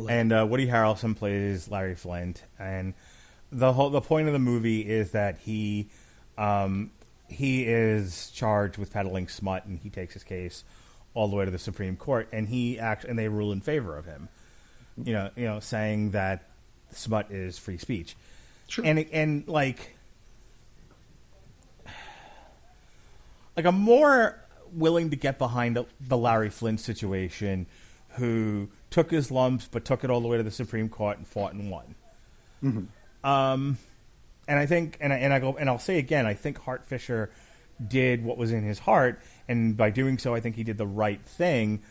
And Woody Harrelson plays Larry Flint. And the point of the movie is that he is charged with peddling smut, and he takes his case all the way to the Supreme Court, and they rule in favor of him. Saying that smut is free speech. Sure. And like I'm more willing to get behind the Larry Flint situation, who took his lumps but took it all the way to the Supreme Court and fought and won. And I think, and I'll say again, I think Hart Fisher did what was in his heart, and by doing so, I think he did the right thing.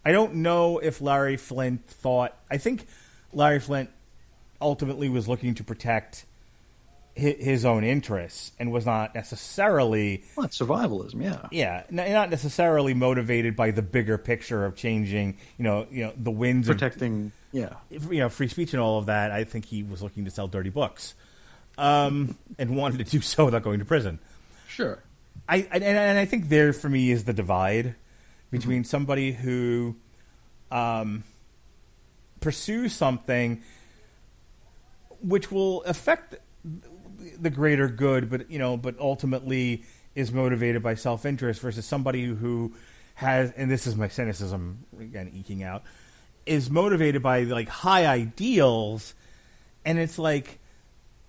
I don't know if Larry Flint I think Larry Flint ultimately was looking to protect his own interests and was not necessarily... Well, it's survivalism, yeah. Yeah, not necessarily motivated by the bigger picture of changing, the winds protecting, of, free speech and all of that. I think he was looking to sell dirty books, and wanted to do so without going to prison. Sure. I think there, for me, is the divide between somebody who pursues something which will affect the greater good, but ultimately is motivated by self-interest, versus somebody who has, and this is my cynicism again eking out, is motivated by like high ideals, and it's like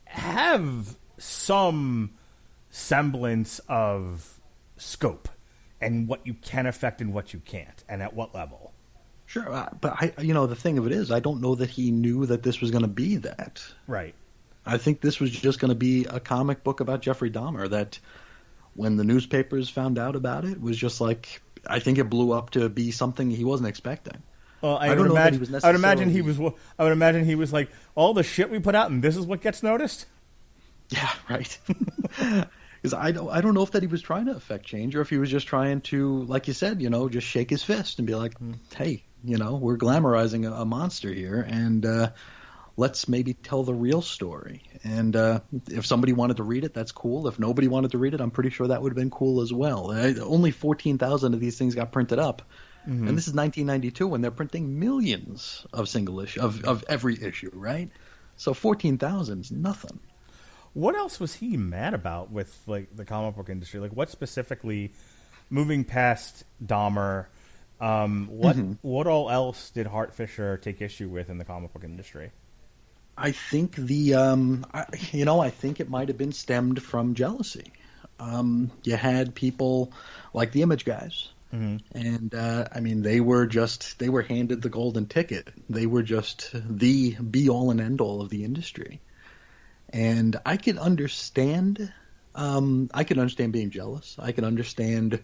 have some semblance of scope and what you can affect and what you can't, and at what level. Sure, but the thing of it is, I don't know that he knew that this was going to be that. Right. I think this was just going to be a comic book about Jeffrey Dahmer that when the newspapers found out about it was just like, I think it blew up to be something he wasn't expecting. Well, I would imagine he was like, all the shit we put out and this is what gets noticed. Yeah, right. Because I don't know if that he was trying to affect change or if he was just trying to, like you said, just shake his fist and be like, hey, we're glamorizing a monster here, and let's maybe tell the real story. And if somebody wanted to read it, that's cool. If nobody wanted to read it, I'm pretty sure that would have been cool as well. Only 14,000 of these things got printed up. Mm-hmm. And this is 1992 when they're printing millions of single issue of every issue, right? So 14,000 is nothing. What else was he mad about with like the comic book industry? Like what specifically, moving past Dahmer, what all else did Hart Fisher take issue with in the comic book industry? I think I think it might have been stemmed from jealousy. You had people like the Image guys. Mm-hmm. And they were handed the golden ticket. They were just the be all and end all of the industry. And I could understand being jealous. I could understand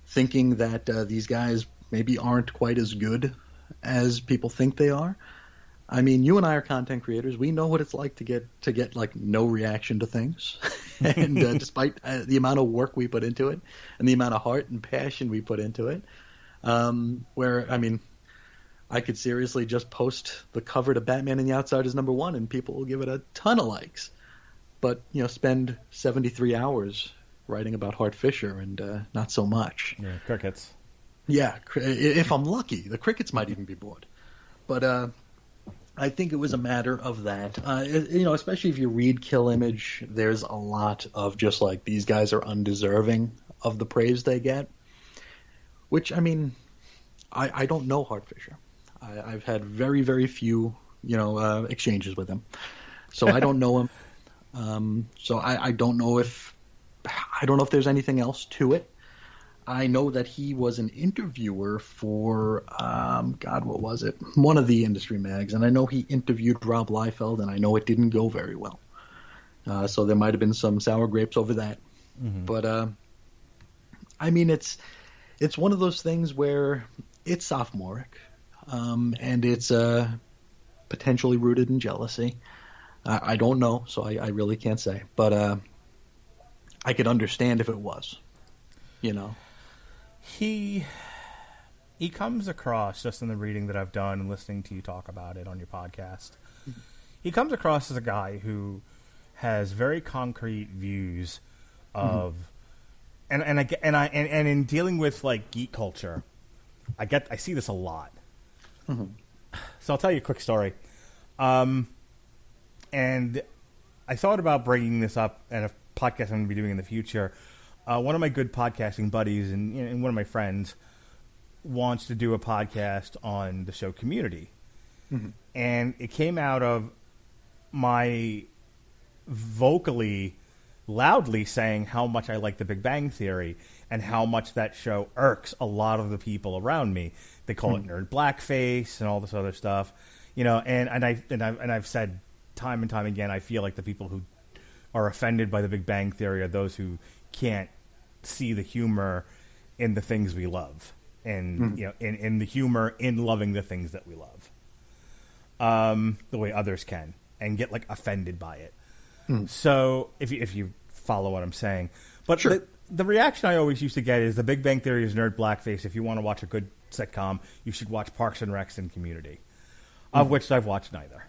thinking that these guys maybe aren't quite as good as people think they are. I mean, you and I are content creators. We know what it's like to get like no reaction to things, and despite the amount of work we put into it and the amount of heart and passion we put into it, I could seriously just post the cover to Batman and the Outsiders #1, and people will give it a ton of likes. But spend 73 hours writing about Hart Fisher and not so much. Yeah, crickets. Yeah, if I'm lucky, the crickets might even be bored. But I think it was a matter of that. Especially if you read Kill Image, there's a lot of just like these guys are undeserving of the praise they get. Which, I don't know Hart Fisher. I've had very, very few, exchanges with him. So I don't know him. So I don't know if there's anything else to it. I know that he was an interviewer for, what was it? One of the industry mags. And I know he interviewed Rob Liefeld, and I know it didn't go very well. So there might have been some sour grapes over that. Mm-hmm. But, it's one of those things where it's sophomoric, and it's potentially rooted in jealousy. I don't know, so I really can't say. But I could understand if it was, He comes across, just in the reading that I've done and listening to you talk about it on your podcast, he comes across as a guy who has very concrete views of, and in dealing with like geek culture, I see this a lot. Mm-hmm. So I'll tell you a quick story. And I thought about bringing this up in a podcast I'm going to be doing in the future. One of my good podcasting buddies and one of my friends wants to do a podcast on the show Community. Mm-hmm. And it came out of my vocally, loudly saying how much I like The Big Bang Theory and how much that show irks a lot of the people around me. They call it nerd blackface and all this other stuff, and I've said time and time again, I feel like the people who are offended by The Big Bang Theory are those who can't see the humor in the things we love, and in the humor in loving the things that we love, the way others can, and get like offended by it. So if you follow what I'm saying, but sure. The reaction I always used to get is The Big Bang Theory is nerd blackface. If you want to watch a good sitcom, you should watch Parks and Recs and Community, of which I've watched neither.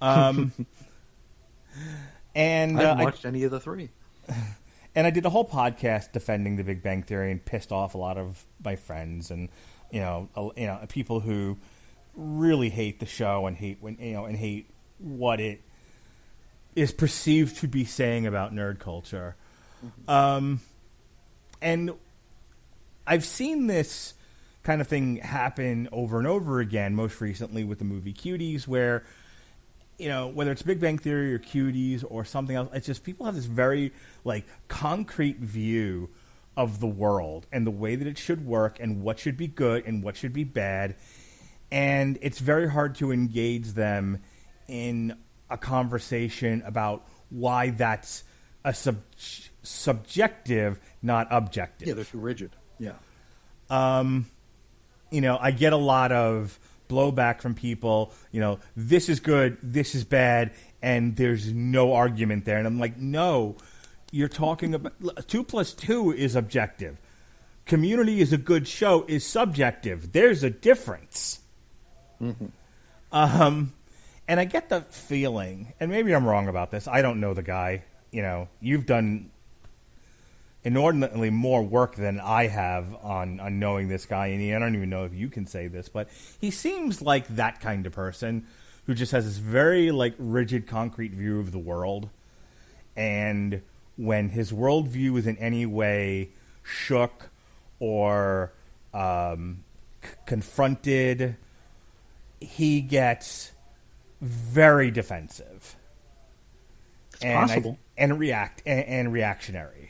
And I haven't watched any of the three. And I did a whole podcast defending The Big Bang Theory and pissed off a lot of my friends and people who really hate the show and hate what it is perceived to be saying about nerd culture. Mm-hmm. And I've seen this kind of thing happen over and over again, most recently with the movie Cuties, where, whether it's Big Bang Theory or Cuties or something else, it's just people have this very, concrete view of the world and the way that it should work and what should be good and what should be bad. And it's very hard to engage them in a conversation about why that's a subjective, not objective. Yeah, they're too rigid. Yeah. I get a lot of blowback from people, this is good, this is bad, and there's no argument there. And I'm like, no, you're talking about 2 + 2 is objective. Community is a good show is subjective. There's a difference. Mm-hmm. And I get the feeling, and maybe I'm wrong about this, I don't know the guy. You've done inordinately more work than I have on knowing this guy, and I don't even know if you can say this, but he seems like that kind of person who just has this very rigid, concrete view of the world, and when his worldview is in any way shook or confronted, he gets very defensive. It's possible. And reactionary.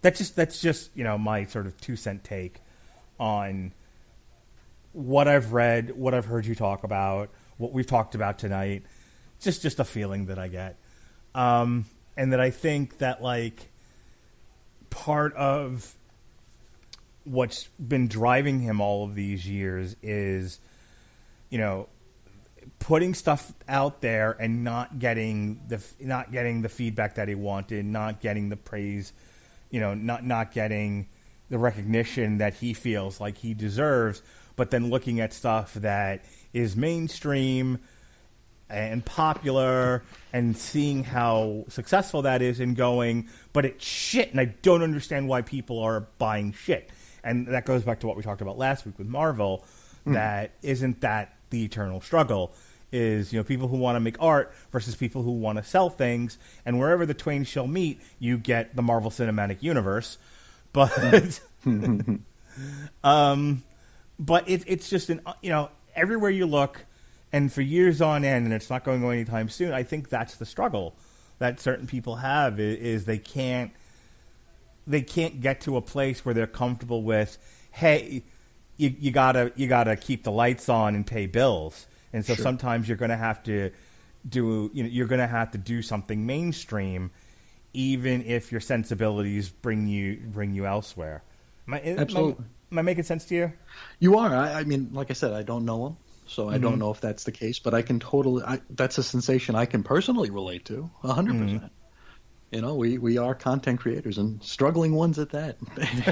That's just my sort of 2-cent take on what I've read, what I've heard you talk about, what we've talked about tonight. Just a feeling that I get, and that I think that part of what's been driving him all of these years is, putting stuff out there and not getting the feedback that he wanted, not getting the praise, not getting the recognition that he feels like he deserves, but then looking at stuff that is mainstream and popular and seeing how successful that is and going, but it's shit, and I don't understand why people are buying shit. And that goes back to what we talked about last week with Marvel, that isn't that the eternal struggle is, people who want to make art versus people who want to sell things, and wherever the twain shall meet, you get the Marvel Cinematic Universe. But but it's just everywhere you look, and for years on end, and it's not going away anytime soon. I think that's the struggle that certain people have is they can't get to a place where they're comfortable with, hey, you gotta keep the lights on and pay bills. And so sometimes you're going to have to do something mainstream, even if your sensibilities bring you elsewhere. Absolutely. Am I making sense to you? You are. I mean, like I said, I don't know him, so I don't know if that's the case. But I can that's a sensation I can personally relate to 100%. We are content creators and struggling ones at that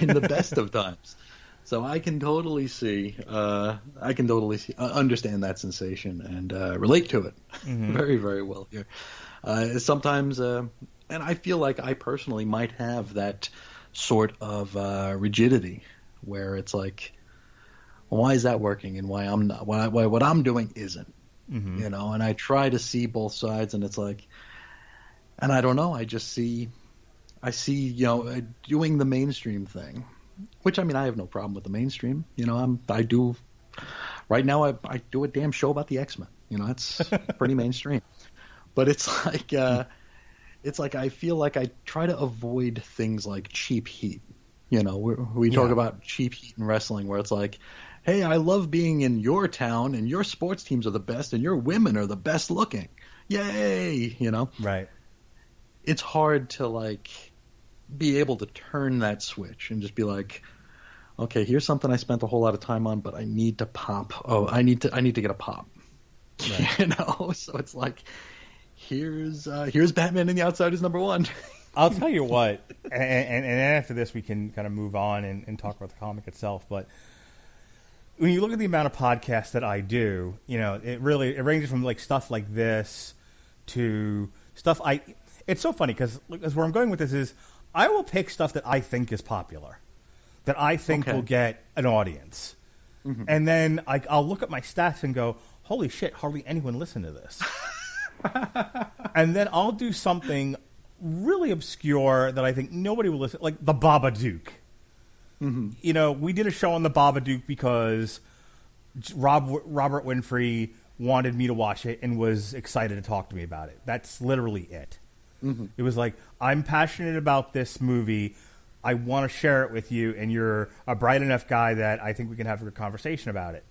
in the best of times. So I can totally understand that sensation and relate to it very, very well here. Sometimes, and I feel like I personally might have that sort of rigidity where it's like, well, why is that working and why I'm not? Why what I'm doing isn't? And I try to see both sides, and it's like, and I don't know. I see doing the mainstream thing. Which, I mean, I have no problem with the mainstream. I do right now. I do a damn show about the X-Men. That's pretty mainstream. But it's like I feel like I try to avoid things like cheap heat. We talk about cheap heat in wrestling, where it's like, hey, I love being in your town, and your sports teams are the best, and your women are the best looking. Yay! Right. It's hard to be able to turn that switch and just be like, okay, here's something I spent a whole lot of time on, but I need to pop. Oh, I need to get a pop. Right. So it's like, here's Batman and the Outsiders #1. I'll tell you what, and after this we can kind of move on and talk about the comic itself. But when you look at the amount of podcasts that I do, it ranges from stuff like this to stuff it's so funny because where I'm going with this is, I will pick stuff that I think is popular, that I think will get an audience. And then I'll look at my stats and go, holy shit, hardly anyone listened to this. And then I'll do something really obscure that I think nobody will listen, like the Babadook. You know, we did a show on the Babadook because Robert Winfrey wanted me to watch it and was excited to talk to me about it. That's literally it. It was like, I'm passionate about this movie. I want to share it with you, and you're a bright enough guy that I think we can have a good conversation about it.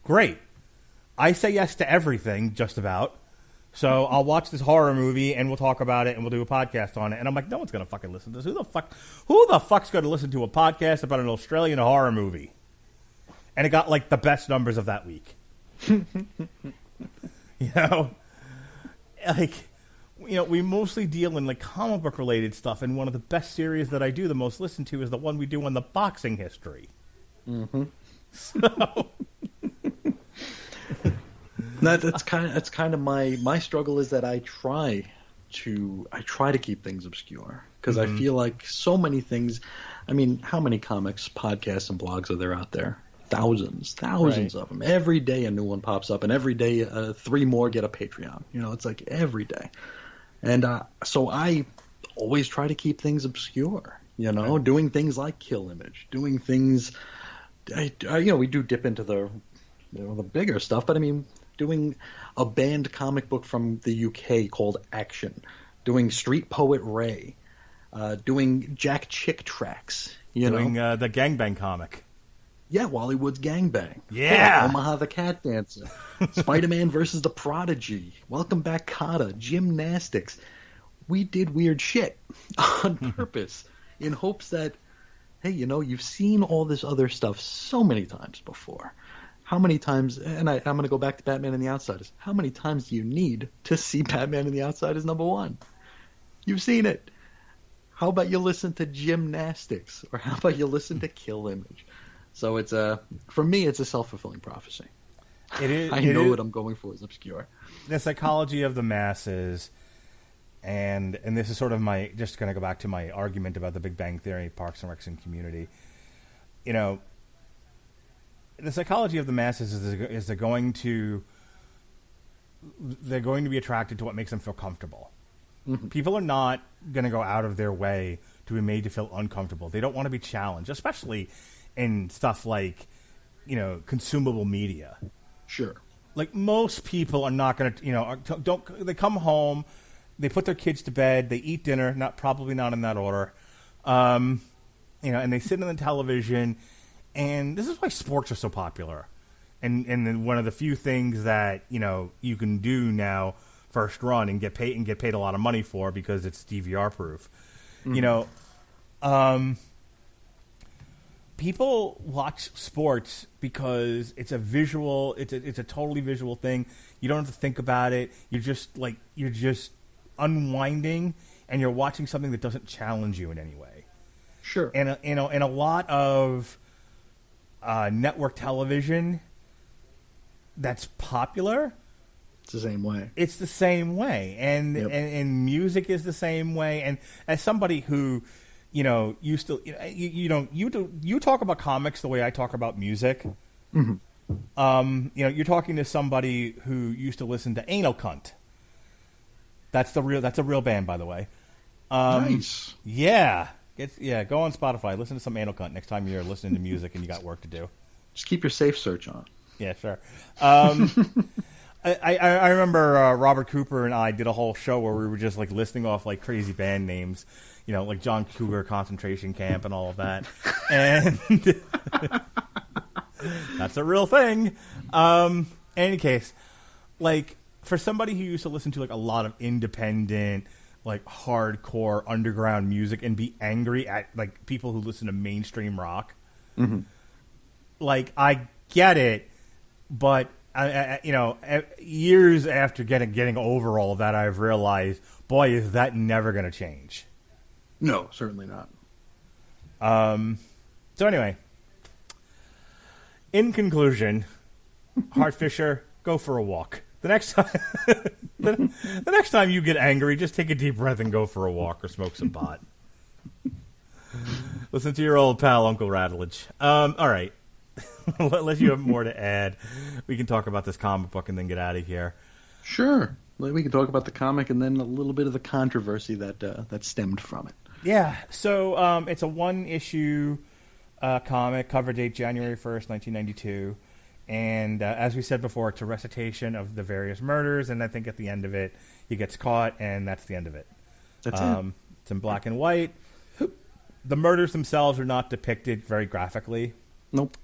Great. I say yes to everything, just about. So I'll watch this horror movie, and we'll talk about it, and we'll do a podcast on it. And I'm like, no one's going to fucking listen to this. Who the fuck's going to listen to a podcast about an Australian horror movie? And it got, like, the best numbers of that week. You know? Like... You know, we mostly deal in like comic book related stuff, and one of the best series that I do the most listened to is the one we do on the boxing history. So that's kind of my struggle is that I try to keep things obscure because I feel like so many things. I mean, how many comics, podcasts, and blogs are there out there? Thousands Right. of them. Every day a new one pops up, and every day 3 more get a Patreon. You know, it's like every day. And so I always try to keep things obscure, you know, doing things like Kill Image, doing things, you know, we do dip into the bigger stuff, but I mean, doing a banned comic book from the UK called Action, doing Street Poet Ray, doing Jack Chick Tracks, doing know. the gangbang comic. Yeah, Wallywood's Gangbang. Yeah. Omaha the Cat Dancer. Spider-Man versus the Prodigy. Welcome Back, Kotta. Gymnastics. We did weird shit on purpose in hopes that, hey, you know, you've seen all this other stuff so many times before. How many times, and I'm going to go back to Batman and the Outsiders, how many times do you need to see Batman and the Outsiders #1? You've seen it. How about you listen to Gymnastics? Or how about you listen to Kill Image? So it's for me, it's a self-fulfilling prophecy. It is. I know what I'm going for is obscure. The psychology of the masses, and this is sort of my, just going to go back to my argument about the Big Bang Theory, Parks and Recs and Community. You know, the psychology of the masses is they're going to be attracted to what makes them feel comfortable. People are not going to go out of their way to be made to feel uncomfortable. They don't want to be challenged, especially in stuff like, you know, consumable media. Sure. Like, most people are not going to, you know, they come home, they put their kids to bed, they eat dinner, probably not in that order, you know, and they sit on the television, and this is why sports are so popular. And then one of the few things that, you know, you can do now, first run, and get paid a lot of money for because it's DVR proof. You know, people watch sports because it's a visual, it's a totally visual thing. You don't have to think about it. You're just unwinding, and you're watching something that doesn't challenge you in any way. Sure. And you know, in a lot of network television that's popular, it's the same way. It's the same way, and Yep. and music is the same way. And as somebody who, you know, you talk about comics the way I talk about music. You know, you're talking to somebody who used to listen to Anal Cunt. That's a real band, by the way. Nice. Yeah. Go on Spotify. Listen to some Anal Cunt next time you're listening to music and you got work to do. Just keep your safe search on. Yeah, sure. I remember Robert Cooper and I did a whole show where we were just like listing off like crazy band names, you know, like John Cougar Concentration Camp and all of that. And that's a real thing. In any case, like, for somebody who used to listen to like a lot of independent, like hardcore underground music and be angry at like people who listen to mainstream rock, like, I get it, but I you know, years after getting over all of that, I've realized, boy, is that never going to change. No, certainly not. So anyway, in conclusion, Hart Fisher, go for a walk. The next time, the next time you get angry, just take a deep breath and go for a walk or smoke some pot. Listen to your old pal Uncle Rattledge. All right. Unless you have more to add, we can talk about this comic book and then get out of here. Sure. We can talk about the comic and then a little bit of the controversy that stemmed from it. Yeah. So it's a one-issue comic, cover date January 1st, 1992. And as we said before, it's a recitation of the various murders, and I think at the end of it, he gets caught, and that's the end of it. That's it. It's in black and white. The murders themselves are not depicted very graphically. Nope.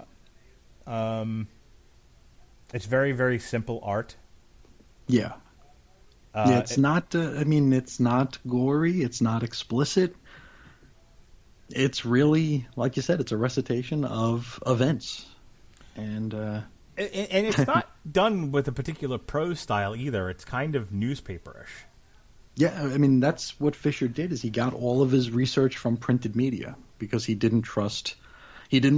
It's very, very simple art. Yeah. It's not. It's not gory. It's not explicit. It's really, like you said, it's a recitation of events, and it's not done with a particular prose style either. It's kind of newspaperish. Yeah, I mean, that's what Fisher did. Is he got all of his research from printed media because he didn't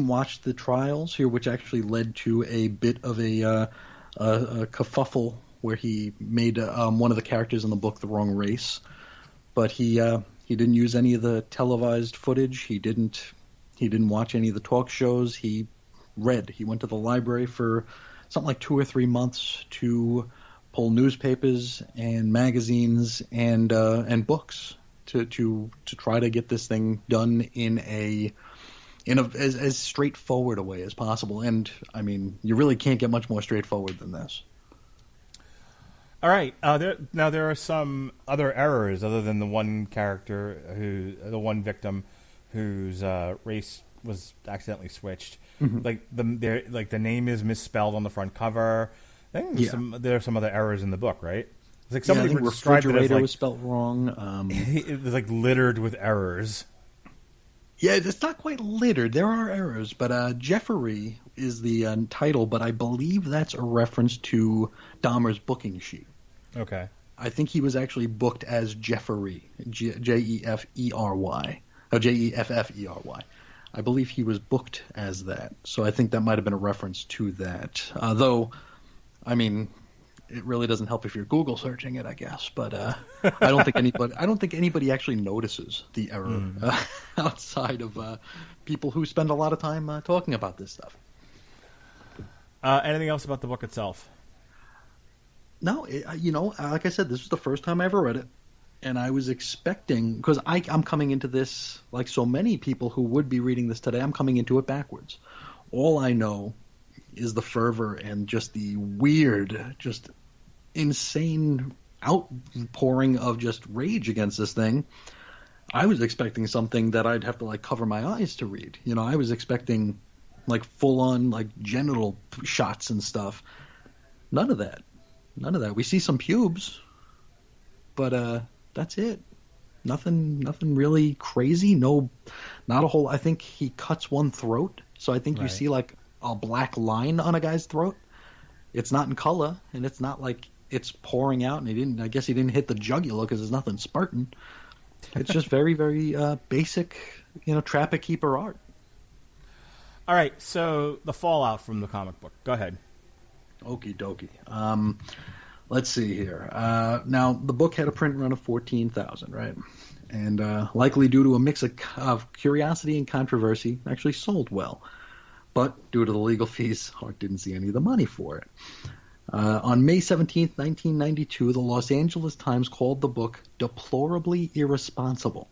watch the trials here, which actually led to a bit of a kerfuffle where he made one of the characters in the book the wrong race. But he didn't use any of the televised footage. He didn't watch any of the talk shows. He read. He went to the library for something like 2 or 3 months to pull newspapers and magazines and books to try to get this thing done in as straightforward a way as possible. And I mean, you really can't get much more straightforward than this. All right. There are some other errors other than the one character the one victim whose race was accidentally switched. Mm-hmm. Like the name is misspelled on the front cover. I think there are some other errors in the book, right? It's like somebody described it as was spelled wrong. It was like littered with errors. Yeah, it's not quite littered. There are errors, but Jeffrey is the title, but I believe that's a reference to Dahmer's booking sheet. Okay. I think he was actually booked as Jeffery, Jeffery, Jeffery. I believe he was booked as that, so I think that might have been a reference to that. Though, I mean, it really doesn't help if you're Google searching it, I guess. But I don't think anybody actually notices the error outside of people who spend a lot of time talking about this stuff. Anything else about the book itself? No, like I said, this was the first time I ever read it, and I was expecting, because I'm coming into this like so many people who would be reading this today. I'm coming into it backwards. All I know is the fervor and just the weird, just insane outpouring of just rage against this thing. I was expecting something that I'd have to like cover my eyes to read. I was expecting like full on like genital shots and stuff. None of that. We see some pubes, but that's it. Nothing really crazy. No, not a whole. I think he cuts one throat, so I think you see like a black line on a guy's throat. It's not in color, and it's not like it's pouring out. And I guess he didn't hit the jugular because there's nothing spurting. It's just very, very basic, Trapper Keeper art. All right, so the fallout from the comic book. Go ahead. Okie dokie. Let's see here. Now, the book had a print run of 14,000, right? And likely due to a mix of curiosity and controversy, actually sold well. But due to the legal fees, Hart didn't see any of the money for it. On May 17th, 1992, the Los Angeles Times called the book deplorably irresponsible.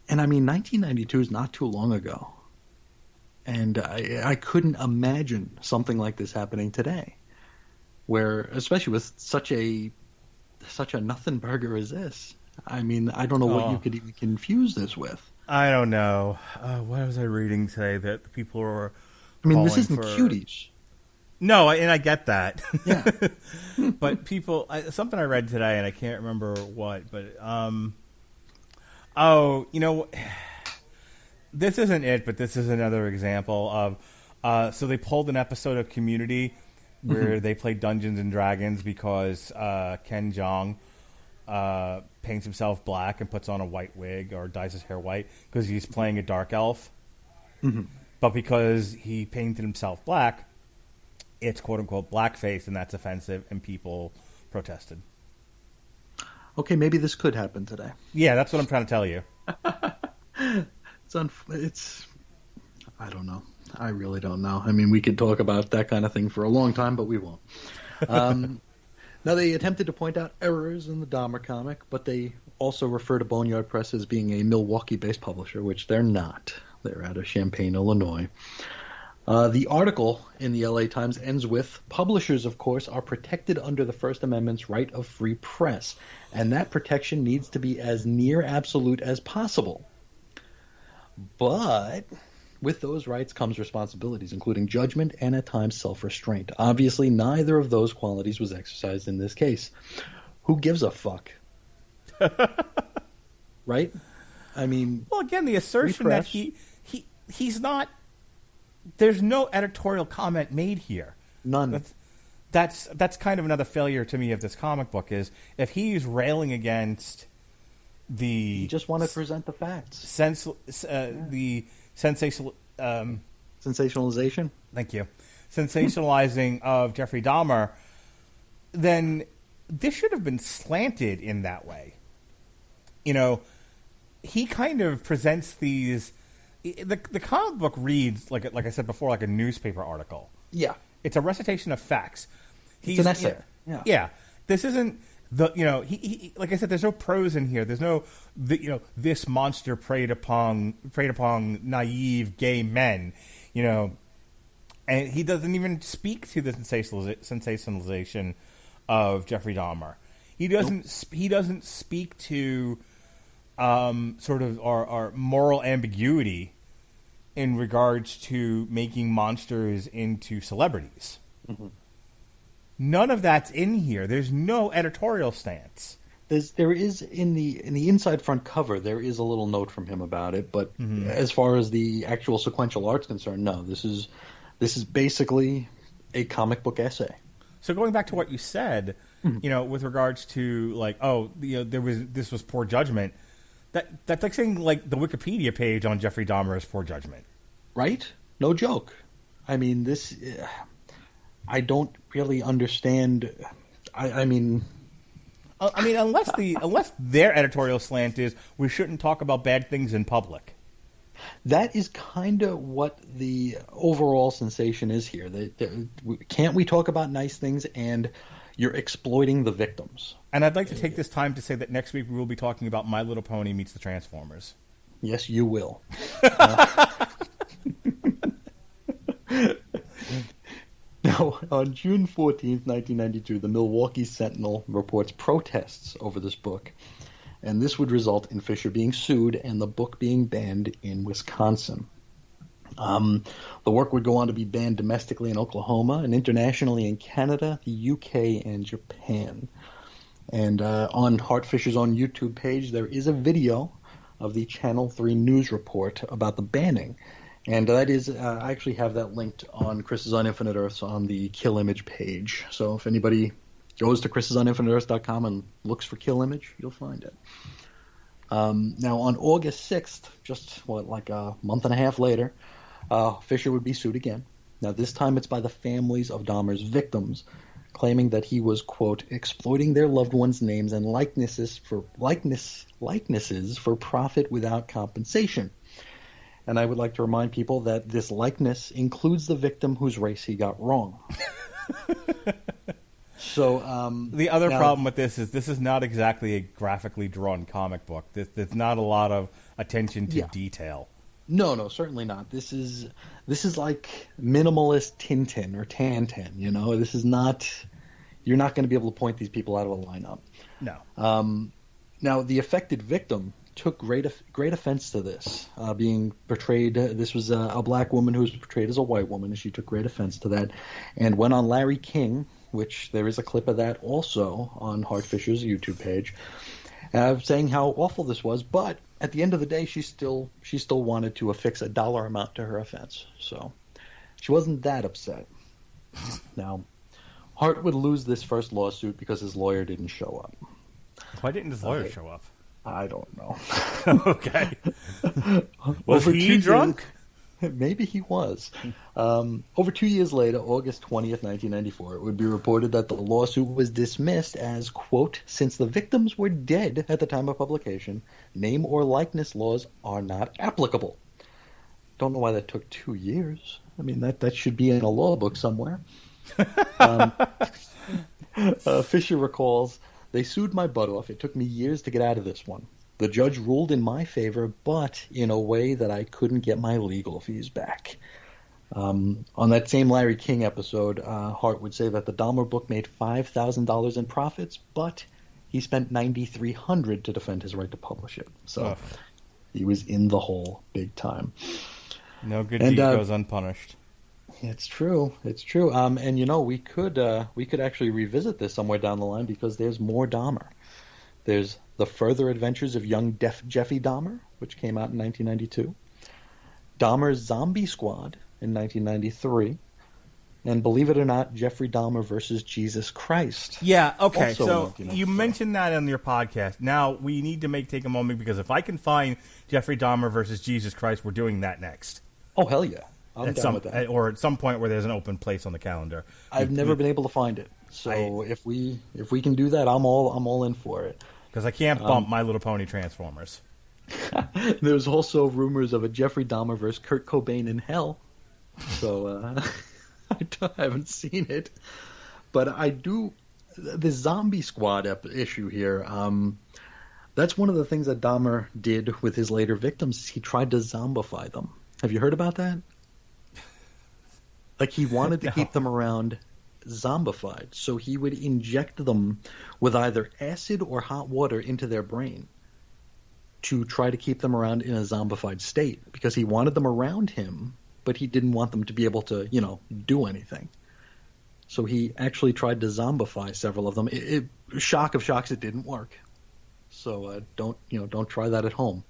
And I mean, 1992 is not too long ago. And I couldn't imagine something like this happening today, where, especially with such a nothing burger as this. I mean, I don't know what you could even confuse this with. I don't know. What was I reading today that people were? I mean, this isn't Cuties. No, and I get that. Yeah. But something I read today, and I can't remember what, but this isn't it, but this is another example of. So they pulled an episode of Community where they played Dungeons and Dragons because Ken Jeong paints himself black and puts on a white wig or dyes his hair white because he's playing a dark elf. Mm-hmm. But because he painted himself black, it's quote-unquote blackface, and that's offensive, and people protested. Okay, maybe this could happen today. Yeah, that's what I'm trying to tell you. It's I don't know. I really don't know. I mean, we could talk about that kind of thing for a long time, but we won't. Now, they attempted to point out errors in the Dahmer comic, but they also refer to Boneyard Press as being a Milwaukee-based publisher, which they're not. They're out of Champaign, Illinois. The article in the LA Times ends with, publishers, of course, are protected under the First Amendment's right of free press, and that protection needs to be as near absolute as possible. But with those rights comes responsibilities, including judgment and at times self-restraint. Obviously, neither of those qualities was exercised in this case. Who gives a fuck? Right? I mean, well, again, the assertion that he's not. There's no editorial comment made here. None. That's kind of another failure to me of this comic book is if he's railing against the. He just want to present the facts. The sensationalization. Thank you. Sensationalizing of Jeffrey Dahmer, then this should have been slanted in that way. You know, he kind of presents these. The comic book reads like I said before, like a newspaper article. Yeah, it's a recitation of facts. It's an essay. Yeah. This isn't he like I said. There's no prose in here. There's no this monster preyed upon naive gay men. And he doesn't even speak to the sensationalization of Jeffrey Dahmer. He doesn't. Nope. He doesn't speak to sort of our moral ambiguity in regards to making monsters into celebrities. Mm-hmm. None of that's in here. There's no editorial stance. There is in the inside front cover. There is a little note from him about it, but as far as the actual sequential art's concerned, no. This is basically a comic book essay. So going back to what you said, with regards to this was poor judgment. That's like saying like the Wikipedia page on Jeffrey Dahmer is poor judgment, right? No joke. I mean, this. I don't really understand. I mean, unless their editorial slant is we shouldn't talk about bad things in public. That is kind of what the overall sensation is here. Can't we talk about nice things and you're exploiting the victims? And I'd like to take this time to say that next week we will be talking about My Little Pony meets the Transformers. Yes, you will. Now, on June 14th, 1992, the Milwaukee Sentinel reports protests over this book, and this would result in Fisher being sued and the book being banned in Wisconsin. The work would go on to be banned domestically in Oklahoma and internationally in Canada, the UK, and Japan. And on Hart Fisher's own YouTube page, there is a video of the Channel 3 news report about the banning. And that is, I actually have that linked on Chris's on Infinite Earths on the Kill Image page. So if anybody goes to chrisisoninfiniteearths.com and looks for Kill Image, you'll find it. Now, on August 6th, just like a month and a half later, Fisher would be sued again. Now, this time it's by the families of Dahmer's victims, claiming that he was, quote, exploiting their loved ones' names and likenesses for profit without compensation. And I would like to remind people that this likeness includes the victim whose race he got wrong. So the other problem with this is not exactly a graphically drawn comic book. There's not a lot of attention to detail. No, certainly not. This is like minimalist Tintin or Tantin. This is not. You're not going to be able to point these people out of a lineup. No. Now, the affected victim took great offense to this being portrayed. This was a black woman who was portrayed as a white woman, and she took great offense to that, and went on Larry King, which there is a clip of that also on Hart Fisher's YouTube page, saying how awful this was. But at the end of the day, she still wanted to affix a dollar amount to her offense, so she wasn't that upset. Now, Hart would lose this first lawsuit because his lawyer didn't show up. Why didn't his lawyer show up? I don't know. Okay. Was he drunk? Maybe he was. Over 2 years later, August 20th, 1994, it would be reported that the lawsuit was dismissed as, quote, since the victims were dead at the time of publication, name or likeness laws are not applicable. Don't know why that took 2 years. I mean, that should be in a law book somewhere. Fisher recalls, they sued my butt off. It took me years to get out of this one. The judge ruled in my favor, but in a way that I couldn't get my legal fees back. On that same Larry King episode, Hart would say that the Dahmer book made $5,000 in profits, but he spent $9,300 to defend his right to publish it. So he was in the hole big time. No good deed goes unpunished. It's true. It's true. And we could actually revisit this somewhere down the line because there's more Dahmer. There's The Further Adventures of Young Jeffy Dahmer, which came out in 1992. Dahmer's Zombie Squad in 1993. And believe it or not, Jeffrey Dahmer versus Jesus Christ. Yeah, okay. So you mentioned that on your podcast. Now we need to take a moment because if I can find Jeffrey Dahmer versus Jesus Christ, we're doing that next. Oh, hell yeah. I'm down with that. Or at some point where there's an open place on the calendar. I've never been able to find it. So if we can do that, I'm all in for it. Because I can't bump My Little Pony Transformers. There's also rumors of a Jeffrey Dahmer versus Kurt Cobain in hell. So I haven't seen it. But I do. The Zombie Squad issue here, that's one of the things that Dahmer did with his later victims. He tried to zombify them. Have you heard about that? Like he wanted to keep them around zombified, so he would inject them with either acid or hot water into their brain to try to keep them around in a zombified state because he wanted them around him, but he didn't want them to be able to, do anything. So he actually tried to zombify several of them. Shock of shocks, it didn't work. So don't try that at home.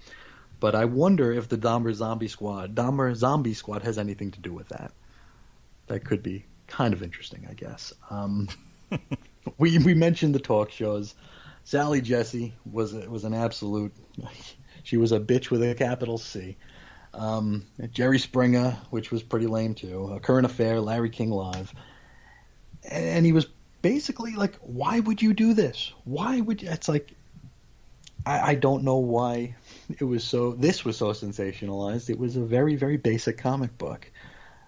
But I wonder if the Dahmer Zombie Squad has anything to do with that. That could be kind of interesting, I guess. We mentioned the talk shows. Sally Jesse was an absolute. She was a bitch with a capital C. Jerry Springer, which was pretty lame too. A Current Affair, Larry King Live, and he was basically like, "Why would you do this? Why would you?" It's like, I don't know why this was so sensationalized. It was a very, very basic comic book.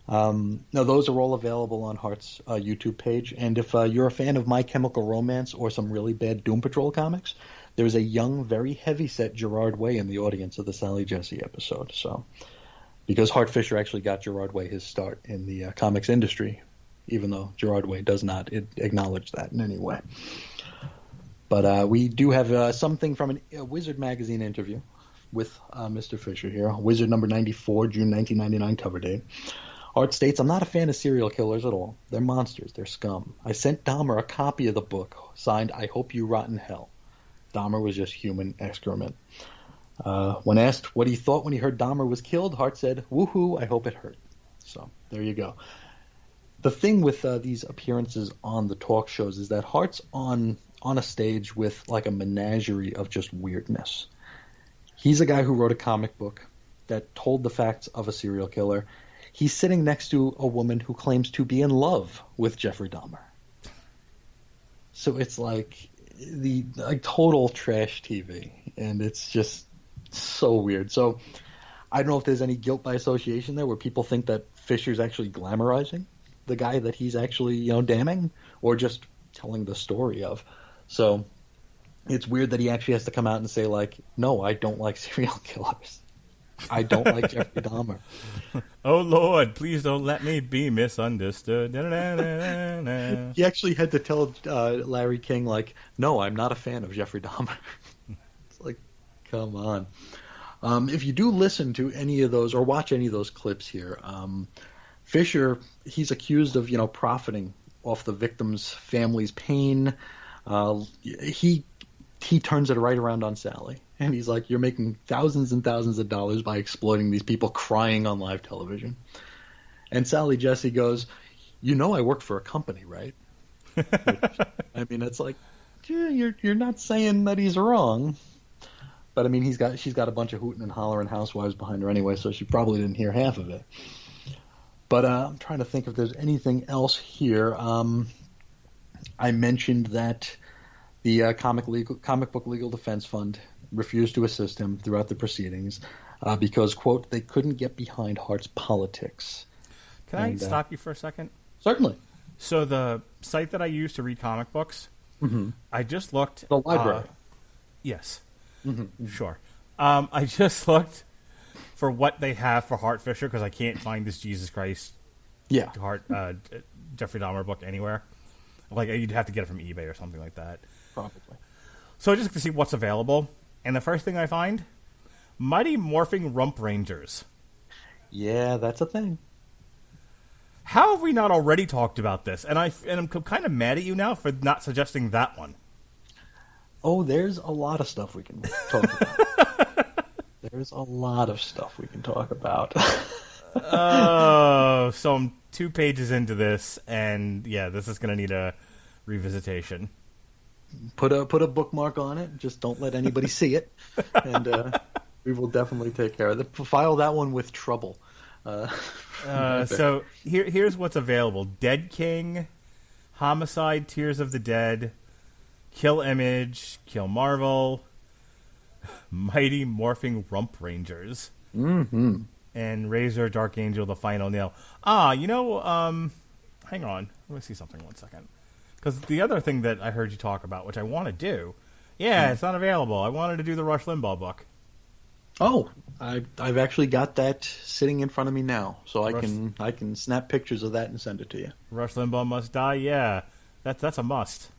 Now, those are all available on Hart's YouTube page. And if you're a fan of My Chemical Romance or some really bad Doom Patrol comics, there's a young, very heavy-set Gerard Way in the audience of the Sally Jesse episode. So, because Hart Fisher actually got Gerard Way his start in the comics industry, even though Gerard Way does not acknowledge that in any way. But we do have something from a Wizard magazine interview with Mr. Fisher here. Wizard number 94, June 1999 cover date. Hart states, "I'm not a fan of serial killers at all. They're monsters. They're scum. I sent Dahmer a copy of the book, signed, 'I hope you rot in hell.' Dahmer was just human excrement." When asked what he thought when he heard Dahmer was killed, Hart said, "Woohoo, I hope it hurt." So there you go. The thing with these appearances on the talk shows is that Hart's on a stage with like a menagerie of just weirdness. He's a guy who wrote a comic book that told the facts of a serial killer. He's sitting next to a woman who claims to be in love with Jeffrey Dahmer. So it's like total trash TV, and it's just so weird. So I don't know if there's any guilt by association there where people think that Fisher's actually glamorizing the guy that he's actually, damning, or just telling the story of. So it's weird that he actually has to come out and say, like, "No, I don't like serial killers. I don't like Jeffrey Dahmer." Oh, Lord, please don't let me be misunderstood. He actually had to tell Larry King, like, "No, I'm not a fan of Jeffrey Dahmer." It's like, come on. If you do listen to any of those or watch any of those clips here, Fisher, he's accused of, profiting off the victim's family's pain. He turns it right around on Sally. And he's like, "You're making thousands and thousands of dollars by exploiting these people crying on live television." And Sally Jesse goes, "I work for a company, right?" Which, I mean, it's like, you're not saying that he's wrong. But I mean, she's got a bunch of hooting and hollering housewives behind her anyway, so she probably didn't hear half of it. But I'm trying to think if there's anything else here. I mentioned that the comic book legal defense fund refused to assist him throughout the proceedings because, quote, "they couldn't get behind Hart's politics." Can I stop you for a second? Certainly. So the site that I use to read comic books, I just looked. The library. Yes. Sure. I just looked for what they have for Hart Fisher because I can't find this Jesus Christ Jeffrey Dahmer book anywhere. Like, you'd have to get it from eBay or something like that. Probably. So I just to see what's available, and the first thing I find, Mighty Morphing Rump Rangers. Yeah, that's a thing. How have we not already talked about this? And I'm kind of mad at you now for not suggesting that one. Oh, there's a lot of stuff we can talk about. There's a lot of stuff we can talk about. Oh, so I'm 2 pages into this, and yeah, this is going to need a revisitation. Put a bookmark on it. Just don't let anybody see it, and we will definitely take care of it. File that one with trouble. So here's what's available: Dead King, Homicide, Tears of the Dead, Kill Image, Kill Marvel, Mighty Morphing Rump Rangers, and Razor Dark Angel: The Final Nail. Hang on, let me see something 1 second. Because the other thing that I heard you talk about, which I want to do, it's not available. I wanted to do the Rush Limbaugh book. Oh, I've actually got that sitting in front of me now, so I can snap pictures of that and send it to you. Rush Limbaugh Must Die. Yeah, that's a must.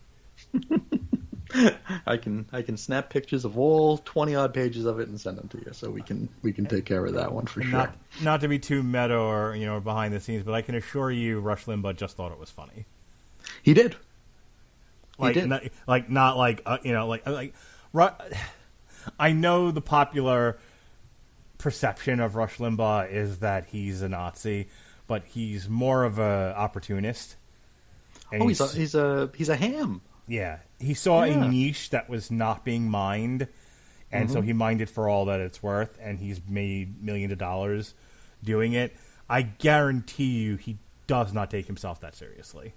I can snap pictures of all 20 odd pages of it and send them to you, so we can take care of that one for sure. Not to be too meta or behind the scenes, but I can assure you, Rush Limbaugh just thought it was funny. He did. I know the popular perception of Rush Limbaugh is that he's a Nazi, but he's more of a opportunist. And he's a ham. Yeah, he saw a niche that was not being mined, and so he mined it for all that it's worth, and he's made millions of dollars doing it. I guarantee you, he does not take himself that seriously.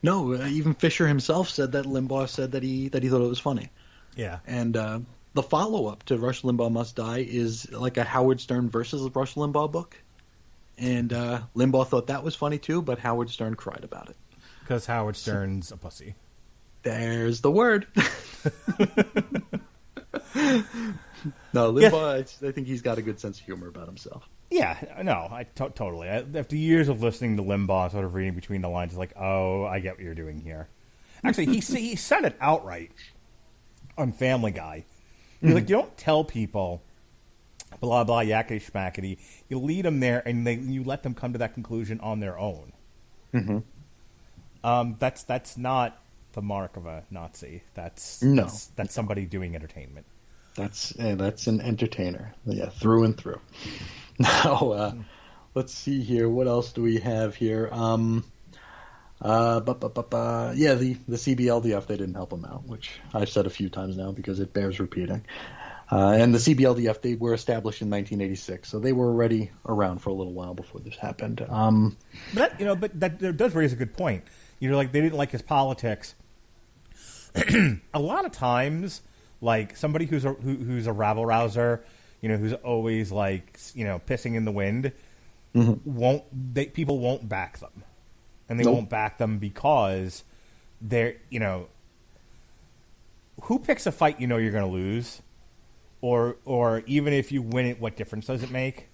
No, even Fisher himself said that Limbaugh said that he thought it was funny. Yeah, and the follow-up to Rush Limbaugh Must Die is like a Howard Stern versus Rush Limbaugh book, and Limbaugh thought that was funny too, but Howard Stern cried about it because Howard Stern's a pussy. There's the word. No, Limbaugh, I think he's got a good sense of humor about himself. Yeah, no, totally. After years of listening to Limbaugh, sort of reading between the lines, it's like, oh, I get what you're doing here. Actually, he said it outright on Family Guy. He's like, you don't tell people, blah, blah, yakety schmackety. You lead them there, and you let them come to that conclusion on their own. That's not the mark of a Nazi. That's somebody doing entertainment. That's an entertainer, through and through. Now, let's see here. What else do we have here? The CBLDF, they didn't help him out, which I've said a few times now because it bears repeating. And the CBLDF, they were established in 1986, so they were already around for a little while before this happened. But that does raise a good point. Like they didn't like his politics. A lot of times, like somebody who's a rabble rouser, who's always like pissing in the wind, people won't back them, and they won't back them because they're who picks a fight you're going to lose, or even if you win it, what difference does it make?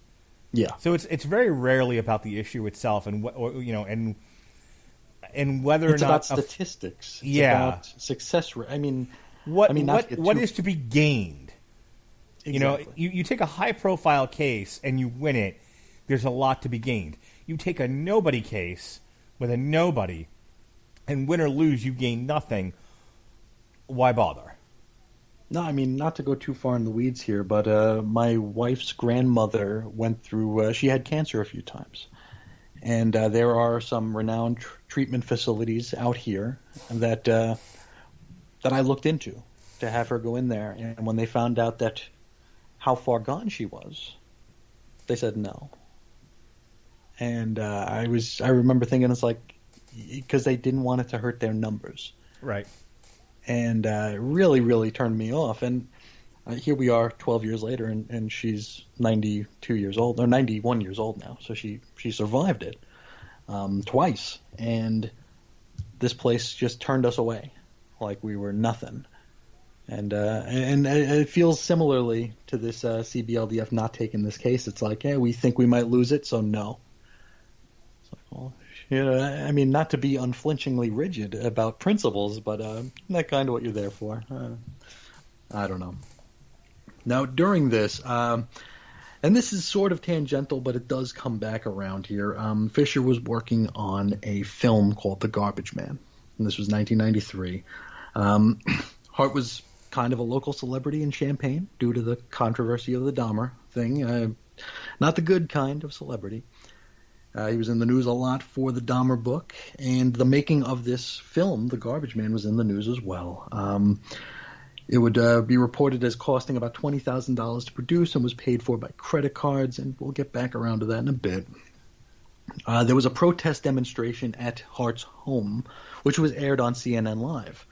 Yeah. So it's very rarely about the issue itself, and and whether it's or not about statistics. It's about success rate. What is to be gained? Exactly. You take a high-profile case and you win it, there's a lot to be gained. You take a nobody case with a nobody, and win or lose, you gain nothing. Why bother? No, not to go too far in the weeds here, but my wife's grandmother went through, she had cancer a few times. And there are some renowned treatment facilities out here that I looked into to have her go in there. And when they found out how far gone she was, they said no. And I remember thinking, it's like, because they didn't want it to hurt their numbers. Right. And it really, really turned me off. And here we are 12 years later, and she's 92 years old, or 91 years old now. So she survived it twice. And this place just turned us away like we were nothing. And it feels similarly to this CBLDF not taking this case. It's like, we think we might lose it, so no. It's like, well, I mean, not to be unflinchingly rigid about principles, but not kind of what you're there for. I don't know. Now, during this, and this is sort of tangential, but it does come back around here. Fisher was working on a film called The Garbage Man, and this was 1993. Hart was kind of a local celebrity in Champaign due to the controversy of the Dahmer thing. Not the good kind of celebrity. He was in the news a lot for the Dahmer book, and the making of this film, The Garbage Man, was in the news as well. It would be reported as costing about $20,000 to produce and was paid for by credit cards, and we'll get back around to that in a bit. There was a protest demonstration at Hart's home, which was aired on CNN Live,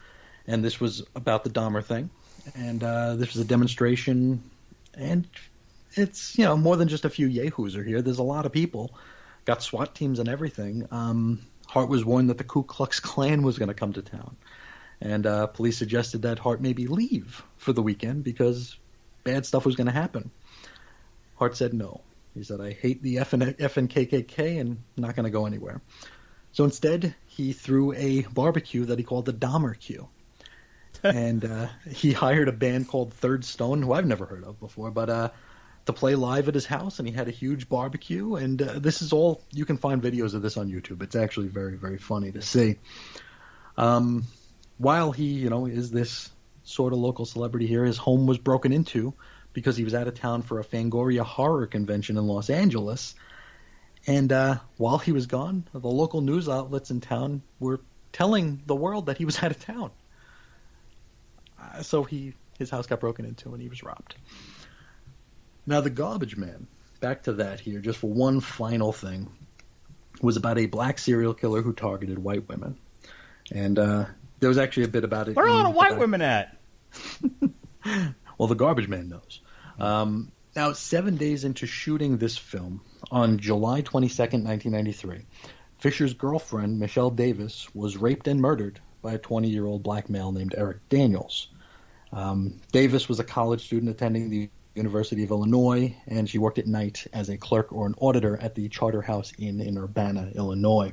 and this was about the Dahmer thing. And this was a demonstration, and it's, more than just a few yahoos are here. There's a lot of people. Got SWAT teams and everything. Hart was warned that the Ku Klux Klan was going to come to town. And police suggested that Hart maybe leave for the weekend because bad stuff was going to happen. Hart said no. He said, I hate the effing KKK and not going to go anywhere. So instead, he threw a barbecue that he called the Dahmer Q. And he hired a band called Third Stone, who I've never heard of before, but to play live at his house, and he had a huge barbecue. And this is all, you can find videos of this on YouTube. It's actually very, very funny to see. While he, is this sort of local celebrity here, his home was broken into because he was out of town for a Fangoria horror convention in Los Angeles. And while he was gone, the local news outlets in town were telling the world that he was out of town. So his house got broken into and he was robbed. Now, The Garbage Man, back to that here, just for one final thing, was about a black serial killer who targeted white women. And there was actually a bit about it. Where are all the white women at? Well, The Garbage Man knows. Now, 7 days into shooting this film, on July 22nd, 1993, Fisher's girlfriend, Michelle Davis, was raped and murdered by a 20-year-old black male named Eric Daniels. Davis was a college student attending the University of Illinois, and she worked at night as a clerk or an auditor at the Charterhouse Inn in Urbana, Illinois.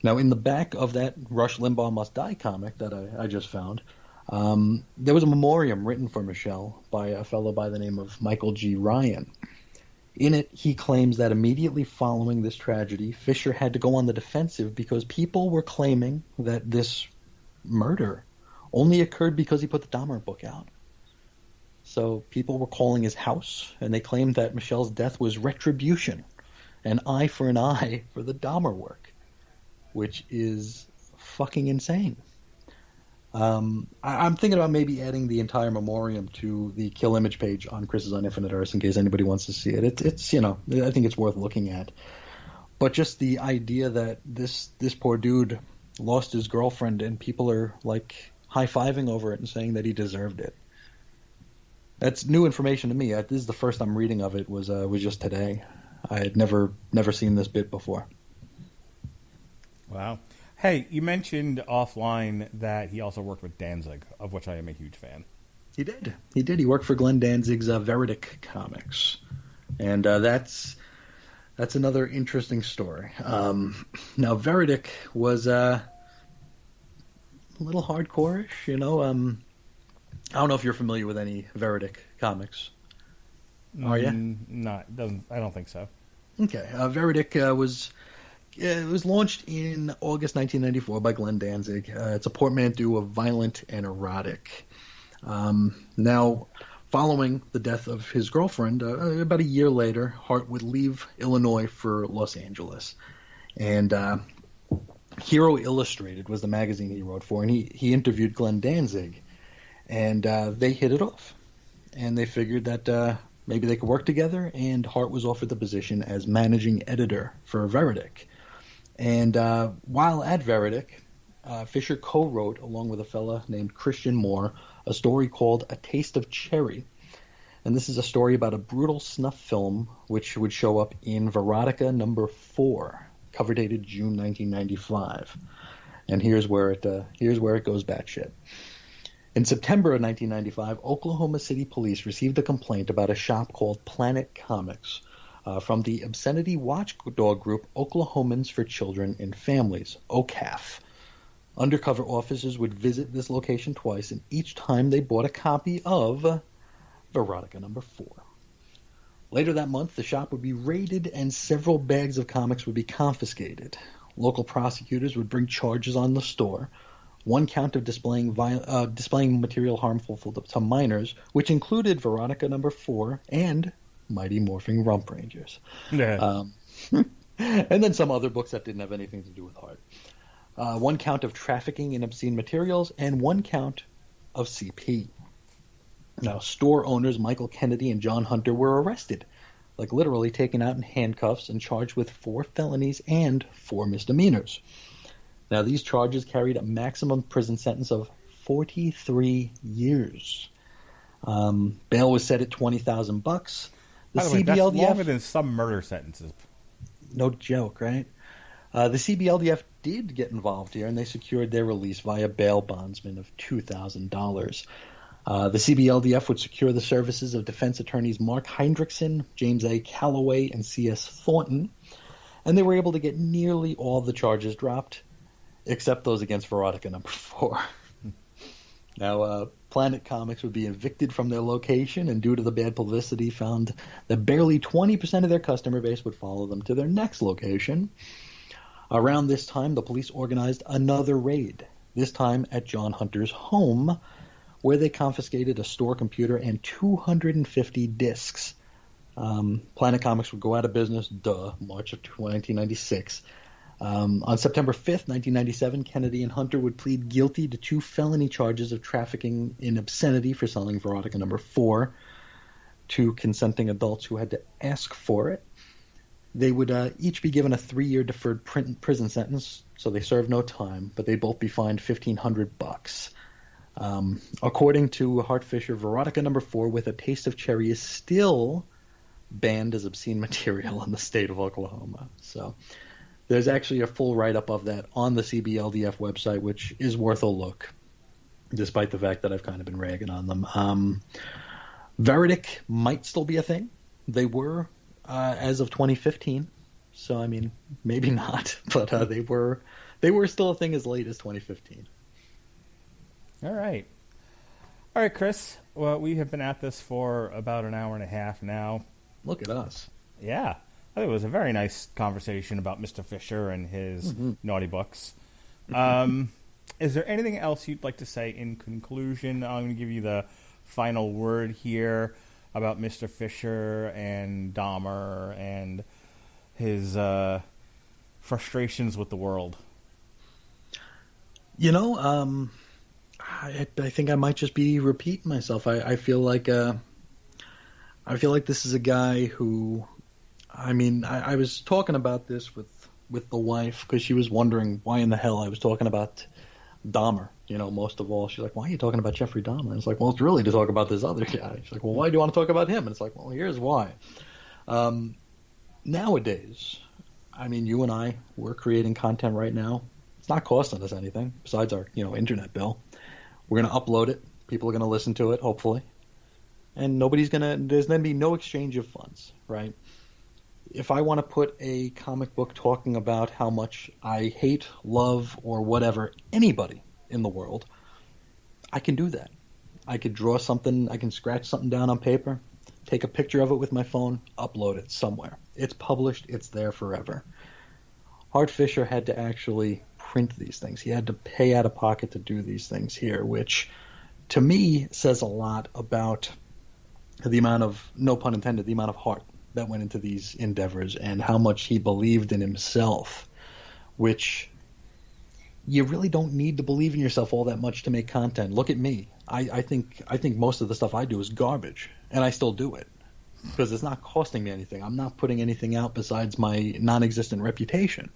Now, in the back of that Rush Limbaugh Must Die comic that I just found, there was a memoriam written for Michelle by a fellow by the name of Michael G. Ryan. In it, he claims that immediately following this tragedy, Fisher had to go on the defensive because people were claiming that this murder only occurred because he put the Dahmer book out. So people were calling his house, and they claimed that Michelle's death was retribution, an eye for an eye for the Dahmer work, which is fucking insane. I'm thinking about maybe adding the entire memoriam to the Kill Image page on Chris's on Infinite Earths in case anybody wants to see it. It's I think it's worth looking at. But just the idea that this poor dude lost his girlfriend and people are like high-fiving over it and saying that he deserved it. That's new information to me. This is the first I'm reading of it. Was just today. I had never seen this bit before. Wow. Hey, you mentioned offline that he also worked with Danzig, of which I am a huge fan. He did. He worked for Glenn Danzig's Veredik comics, and that's another interesting story. Now, Veredik was a little hardcore-ish, I don't know if you're familiar with any Veredik comics. Are you? I don't think so. Okay. Veredik was launched in August 1994 by Glenn Danzig. It's a portmanteau of violent and erotic. Now, following the death of his girlfriend, about a year later, Hart would leave Illinois for Los Angeles. And Hero Illustrated was the magazine he wrote for, and he interviewed Glenn Danzig. And they hit it off. And they figured that maybe they could work together, and Hart was offered the position as managing editor for Veredik. And while at Veredik, Fisher co-wrote, along with a fella named Christian Moore, a story called A Taste of Cherry. And this is a story about a brutal snuff film which would show up in Verotica number 4, cover dated June 1995. And here's where it goes batshit. In September of 1995, Oklahoma City police received a complaint about a shop called Planet Comics from the obscenity watchdog group Oklahomans for Children and Families, OCAF. Undercover officers would visit this location twice, and each time they bought a copy of Veronica Number 4. Later that month, the shop would be raided and several bags of comics would be confiscated. Local prosecutors would bring charges on the store. One count of displaying material harmful to minors, which included Veronica Number 4 and Mighty Morphing Rump Rangers. Yeah. And then some other books that didn't have anything to do with Hart. One count of trafficking in obscene materials, and one count of CP. Now, store owners Michael Kennedy and John Hunter were arrested, like literally taken out in handcuffs and charged with 4 felonies and 4 misdemeanors. Now, these charges carried a maximum prison sentence of 43 years. Bail was set at $20,000. By the way, that's longer than some murder sentences. No joke, right? The CBLDF did get involved here, and they secured their release via bail bondsman of $2,000. The CBLDF would secure the services of defense attorneys Mark Hendrickson, James A. Calloway, and C.S. Thornton, and they were able to get nearly all the charges dropped, except those against Veronica Number 4. Now, Planet Comics would be evicted from their location, and due to the bad publicity, found that barely 20% of their customer base would follow them to their next location. Around this time, the police organized another raid, this time at John Hunter's home, where they confiscated a store computer and 250 discs. Planet Comics would go out of business, March of 1996. On September 5th, 1997, Kennedy and Hunter would plead guilty to 2 felony charges of trafficking in obscenity for selling Veronica Number 4 to consenting adults who had to ask for it. They would each be given a 3-year deferred prison sentence, so they served no time, but they'd both be fined $1,500. According to Hart Fisher, Veronica Number 4 with a Taste of Cherry is still banned as obscene material in the state of Oklahoma. So there's actually a full write-up of that on the CBLDF website, which is worth a look, despite the fact that I've kind of been ragging on them. Verodik might still be a thing. They were as of 2015, so I mean, maybe not, but they were still a thing as late as 2015. All right, Chris. Well, we have been at this for about an hour and a half now. Look at us. Yeah, I think it was a very nice conversation about Mr. Fisher and his naughty books. Is there anything else you'd like to say in conclusion? I'm going to give you the final word here about Mr. Fisher and Dahmer and his frustrations with the world. You know, I think I might just be repeating myself. I feel like this is a guy who, I mean, I was talking about this with the wife because she was wondering why in the hell I was talking about Dahmer. You know, most of all, she's like, "Why are you talking about Jeffrey Dahmer?" And it's like, "Well, it's really to talk about this other guy." She's like, "Well, why do you want to talk about him?" And it's like, "Well, here's why." Nowadays, I mean, you and I, we're creating content right now. It's not costing us anything besides our, internet bill. We're going to upload it. People are going to listen to it, hopefully. And there's going to be no exchange of funds, right? If I want to put a comic book talking about how much I hate, love, or whatever, anybody in the world, I can do that. I could draw something, I can scratch something down on paper, take a picture of it with my phone, upload it somewhere. It's published, it's there forever. Hart Fisher had to actually print these things. He had to pay out of pocket to do these things here, which to me says a lot about the amount of, no pun intended, the amount of heart that went into these endeavors and how much he believed in himself, which you really don't need to believe in yourself all that much to make content. Look at me. I think most of the stuff I do is garbage, and I still do it because it's not costing me anything. I'm not putting anything out besides my non-existent reputation.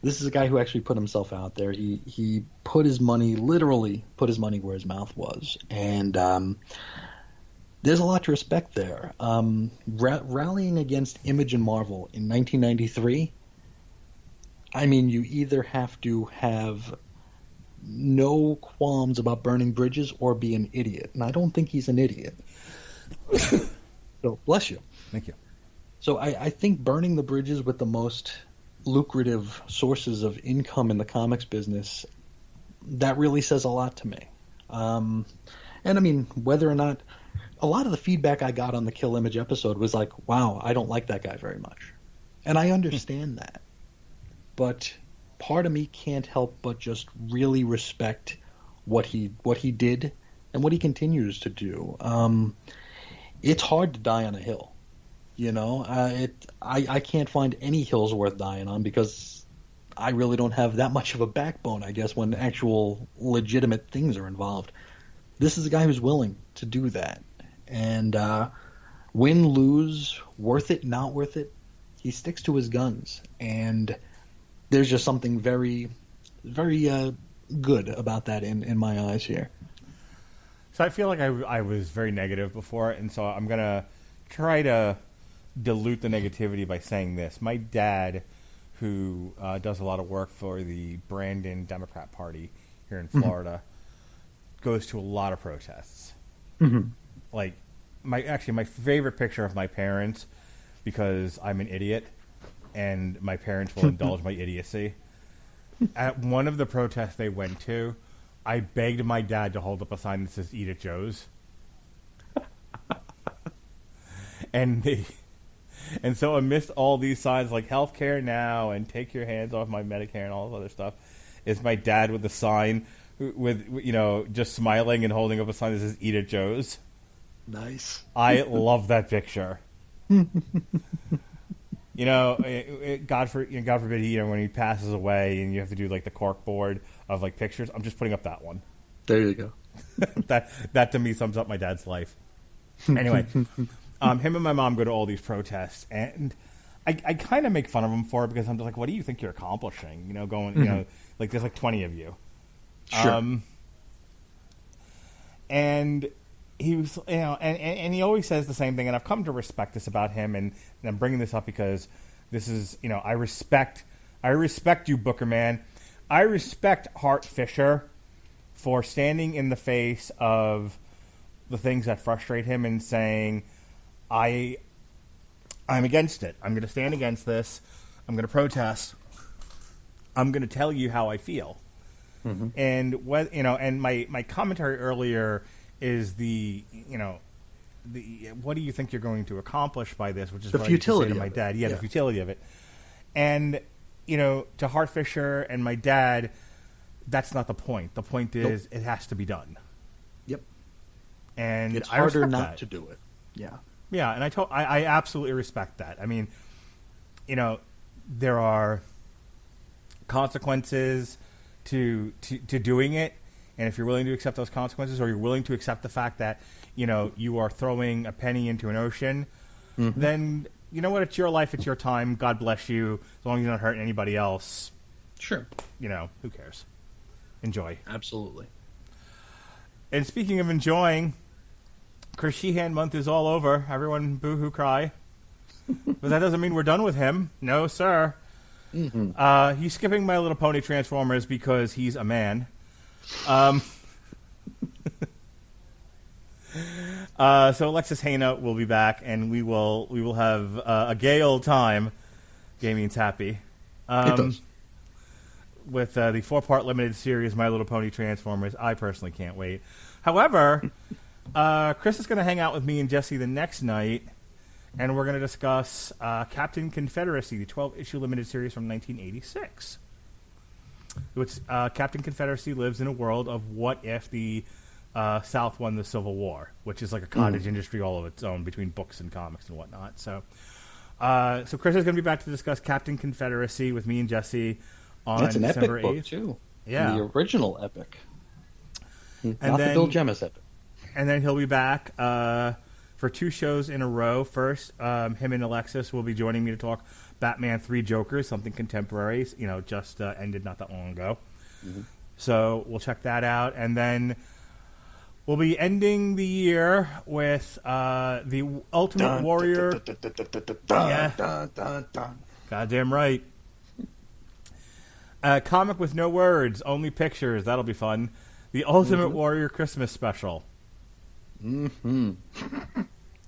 This is a guy who actually put himself out there. He put his money, literally put his money where his mouth was, and there's a lot to respect there. Rallying against Image and Marvel in 1993, I mean, you either have to have no qualms about burning bridges or be an idiot. And I don't think he's an idiot. So, bless you. Thank you. So I think burning the bridges with the most lucrative sources of income in the comics business, that really says a lot to me. And I mean, whether or not, a lot of the feedback I got on the Kill Image episode was like, wow, I don't like that guy very much. And I understand that. But part of me can't help but just really respect what he did and what he continues to do. It's hard to die on a hill. You know, I can't find any hills worth dying on because I really don't have that much of a backbone, I guess, when actual legitimate things are involved. This is a guy who's willing to do that. And win, lose, worth it, not worth it, he sticks to his guns. And there's just something very, very good about that in my eyes here. So I feel like I was very negative before, and so I'm going to try to dilute the negativity by saying this. My dad, who does a lot of work for the Brandon Democrat Party here in Florida, goes to a lot of protests. Mm-hmm. Like, my favorite picture of my parents, because I'm an idiot, and my parents will indulge my idiocy. At one of the protests they went to, I begged my dad to hold up a sign that says "Eat at Joe's," and so amidst all these signs like "Healthcare now" and "Take your hands off my Medicare" and all this other stuff, is my dad with the sign, with just smiling and holding up a sign that says "Eat at Joe's." Nice. I love that picture. God forbid when he passes away and you have to do like the cork board of like pictures. I'm just putting up that one. There you go. that to me sums up my dad's life. Anyway, him and my mom go to all these protests, and I kind of make fun of him for it because I'm just like, what do you think you're accomplishing? Like there's like 20 of you. Sure. And he was, and he always says the same thing, and I've come to respect this about him, and I'm bringing this up because this is, I respect you, Booker man. I respect Hart Fisher for standing in the face of the things that frustrate him and saying, I'm against it. I'm going to stand against this. I'm going to protest. I'm going to tell you how I feel. Mm-hmm. And and my commentary earlier is what do you think you're going to accomplish by this? Which is the what futility I used to say to my dad. Yeah, the futility of it. And to Hart Fisher and my dad, that's not the point. The point is it has to be done. Yep. And it's harder not to do it. Yeah. Yeah, and I absolutely respect that. I mean, there are consequences to doing it. And if you're willing to accept those consequences, or you're willing to accept the fact that, you are throwing a penny into an ocean, then, you know what? It's your life. It's your time. God bless you. As long as you're not hurting anybody else. Sure. Who cares? Enjoy. Absolutely. And speaking of enjoying, Chris Sheehan Month is all over. Everyone boo-hoo cry. But that doesn't mean we're done with him. No, sir. Mm-hmm. He's skipping My Little Pony Transformers because he's a man. So Alexis Haina will be back, and we will have a gay old time. Gay means happy. It does. With the 4-part limited series My Little Pony Transformers. I personally can't wait. However, Chris is going to hang out with me and Jesse the next night, and we're going to discuss Captain Confederacy, the 12-issue limited series from 1986. Which Captain Confederacy lives in a world of what if the South won the Civil War, which is like a cottage industry all of its own between books and comics and whatnot. So Chris is going to be back to discuss Captain Confederacy with me and Jesse on That's an December epic 8th. book, too. Yeah. The original epic. And Not the Bill Jemas epic. And then he'll be back for 2 shows in a row. First, him and Alexis will be joining me to talk Batman 3 Jokers, something contemporary, just ended not that long ago. Mm-hmm. So we'll check that out. And then we'll be ending the year with the Ultimate Warrior. Yeah. Goddamn right. Comic with no words, only pictures. That'll be fun. The Ultimate Warrior Christmas Special. Mm-hmm.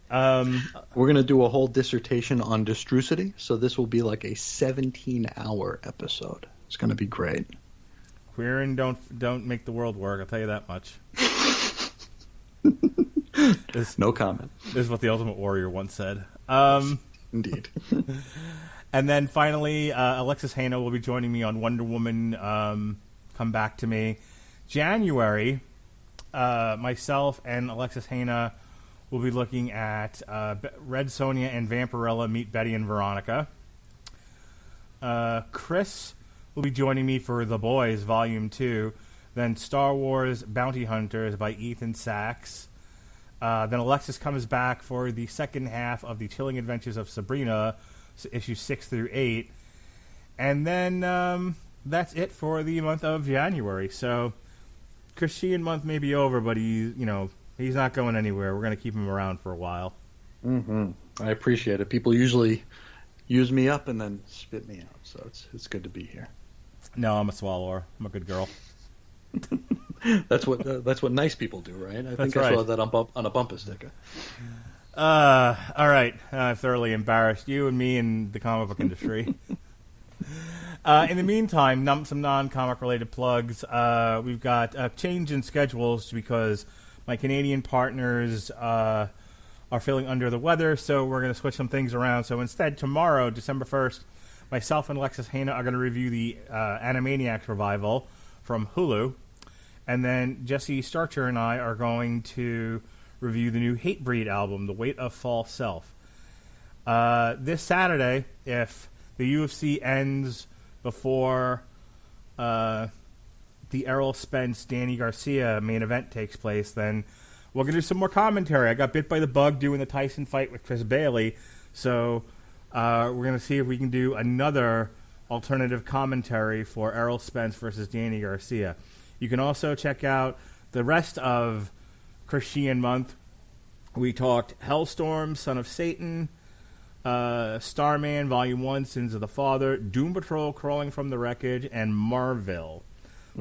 We're going to do a whole dissertation on Distrucity, so this will be like a 17-hour episode. It's going to be great. Queering don't make the world work, I'll tell you that much. No comment. This is what the Ultimate Warrior once said. Indeed. And then finally, Alexis Hana will be joining me on Wonder Woman, Come Back to Me. January, myself and Alexis Hana will be looking at Red Sonja and Vampirella Meet Betty and Veronica. Chris will be joining me for The Boys, Volume 2. Then Star Wars Bounty Hunters by Ethan Sachs. Then Alexis comes back for the second half of The Chilling Adventures of Sabrina, issues 6 through 8. And then that's it for the month of January. So Sheehan Month may be over, but he's not going anywhere. We're going to keep him around for a while. Mm-hmm. I appreciate it. People usually use me up and then spit me out, so it's good to be here. No, I'm a swallower. I'm a good girl. That's what nice people do, right? I think I saw that on a bumper sticker. All right. I've thoroughly embarrassed you and me and the comic book industry. In the meantime, some non-comic related plugs. We've got a change in schedules because my Canadian partners are feeling under the weather, so we're going to switch some things around. So instead, tomorrow, December 1st, myself and Alexis Hana are going to review the Animaniacs revival from Hulu. And then Jesse Starcher and I are going to review the new Hatebreed album, The Weight of False Self. This Saturday, if the UFC ends before the Errol Spence Danny Garcia main event takes place, then we're going to do some more commentary. I got bit by the bug doing the Tyson fight with Chris Bailey, so we're going to see if we can do another alternative commentary for Errol Spence versus Danny Garcia. You can also check out the rest of Sheehan Month. We talked Hellstorm, Son of Satan, Starman, Volume 1, Sins of the Father, Doom Patrol, Crawling from the Wreckage, and Marvel.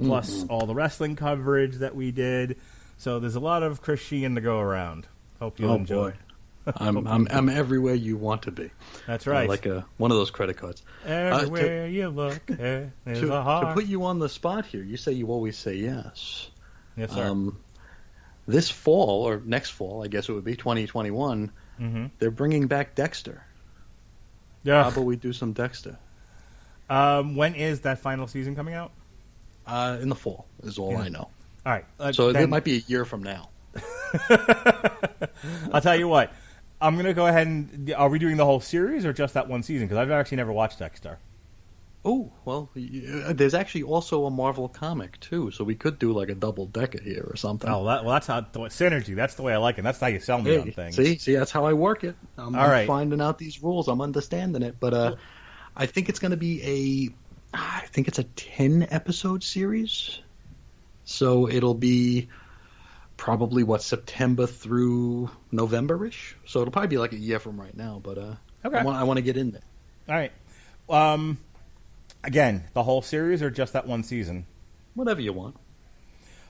Plus all the wrestling coverage that we did. So there's a lot of Chris Sheehan to go around. Hope you'll enjoy. Boy. I'm everywhere you want to be. That's right. Like one of those credit cards. Everywhere you look, there's a heart. To put you on the spot here, you say you always say yes. Yes, sir. This fall, or next fall, I guess it would be 2021, they're bringing back Dexter. Yeah. How about we do some Dexter? When is that final season coming out? In the fall, is all I know. All right. So it might be a year from now. I'll tell you what. I'm going to go ahead and... Are we doing the whole series or just that one season? Because I've actually never watched Dexter. Oh, well, there's actually also a Marvel comic, too, so we could do like a double-decker here or something. Oh, that's how... Synergy, that's the way I like it. That's how you sell me on things. See, that's how I work it. I'm right. Finding out these rules. I'm understanding it. But I think it's going to be I think it's a 10-episode series. So it'll be... probably September through November-ish. So it'll probably be like a year from right now. But okay. I want to get in there. All right. Again, the whole series or just that one season? Whatever you want.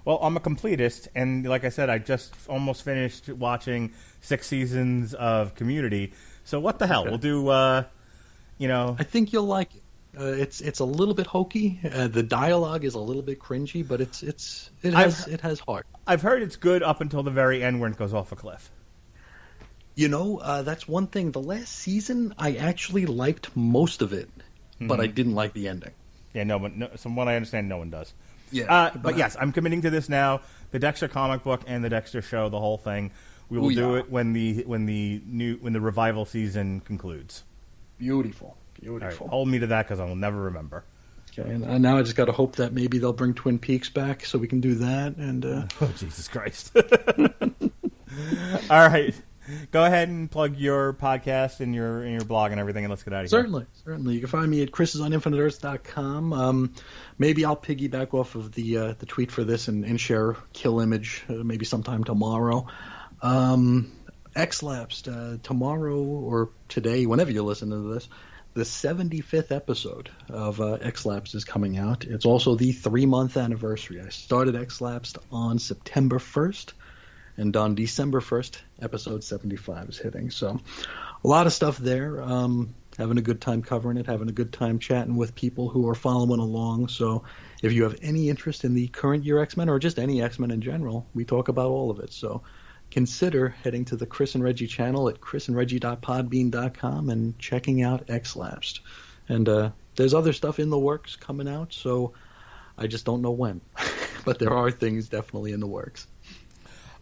Well, I'm a completist, and like I said, I just almost finished watching 6 seasons of Community. So what the hell? Okay. We'll do. I think you'll like it. It's a little bit hokey. The dialogue is a little bit cringy, but it has heart. I've heard it's good up until the very end when it goes off a cliff. That's one thing. The last season, I actually liked most of it, but I didn't like the ending. Yeah, from what I understand, no one does. Yeah, but yes, I'm committing to this now. The Dexter comic book and the Dexter show, the whole thing. We will do it when the revival season concludes. Beautiful. All right, hold me to that because I will never remember. Okay, and now I just got to hope that maybe they'll bring Twin Peaks back so we can do that. And oh, Jesus Christ! All right, go ahead and plug your podcast and your blog and everything, and let's get out of here. Certainly. You can find me at chrisisoninfiniteearths.com. Maybe I'll piggyback off of the tweet for this and share a kill image maybe sometime tomorrow. X-Lapsed tomorrow or today, whenever you're listening to this. the 75th episode of X-Lapsed is coming out. It's also the 3-month anniversary. I started X-Lapsed on September 1st, and on December 1st, episode 75 is hitting. So a lot of stuff there. Having a good time covering it, having a good time chatting with people who are following along. So if you have any interest in the current year X-Men or just any X-Men in general, we talk about all of it. So consider heading to the Chris and Reggie channel at chrisandreggie.podbean.com and checking out X-Lapsed. And there's other stuff in the works coming out, so I just don't know when. But there are things definitely in the works.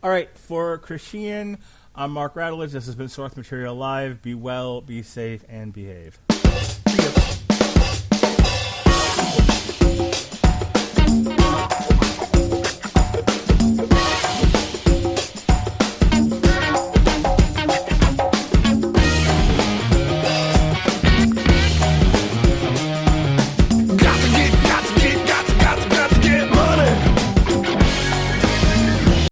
All right, for Chris Sheehan, I'm Mark Radulich. This has been Source Material Live. Be well, be safe, and behave. See ya.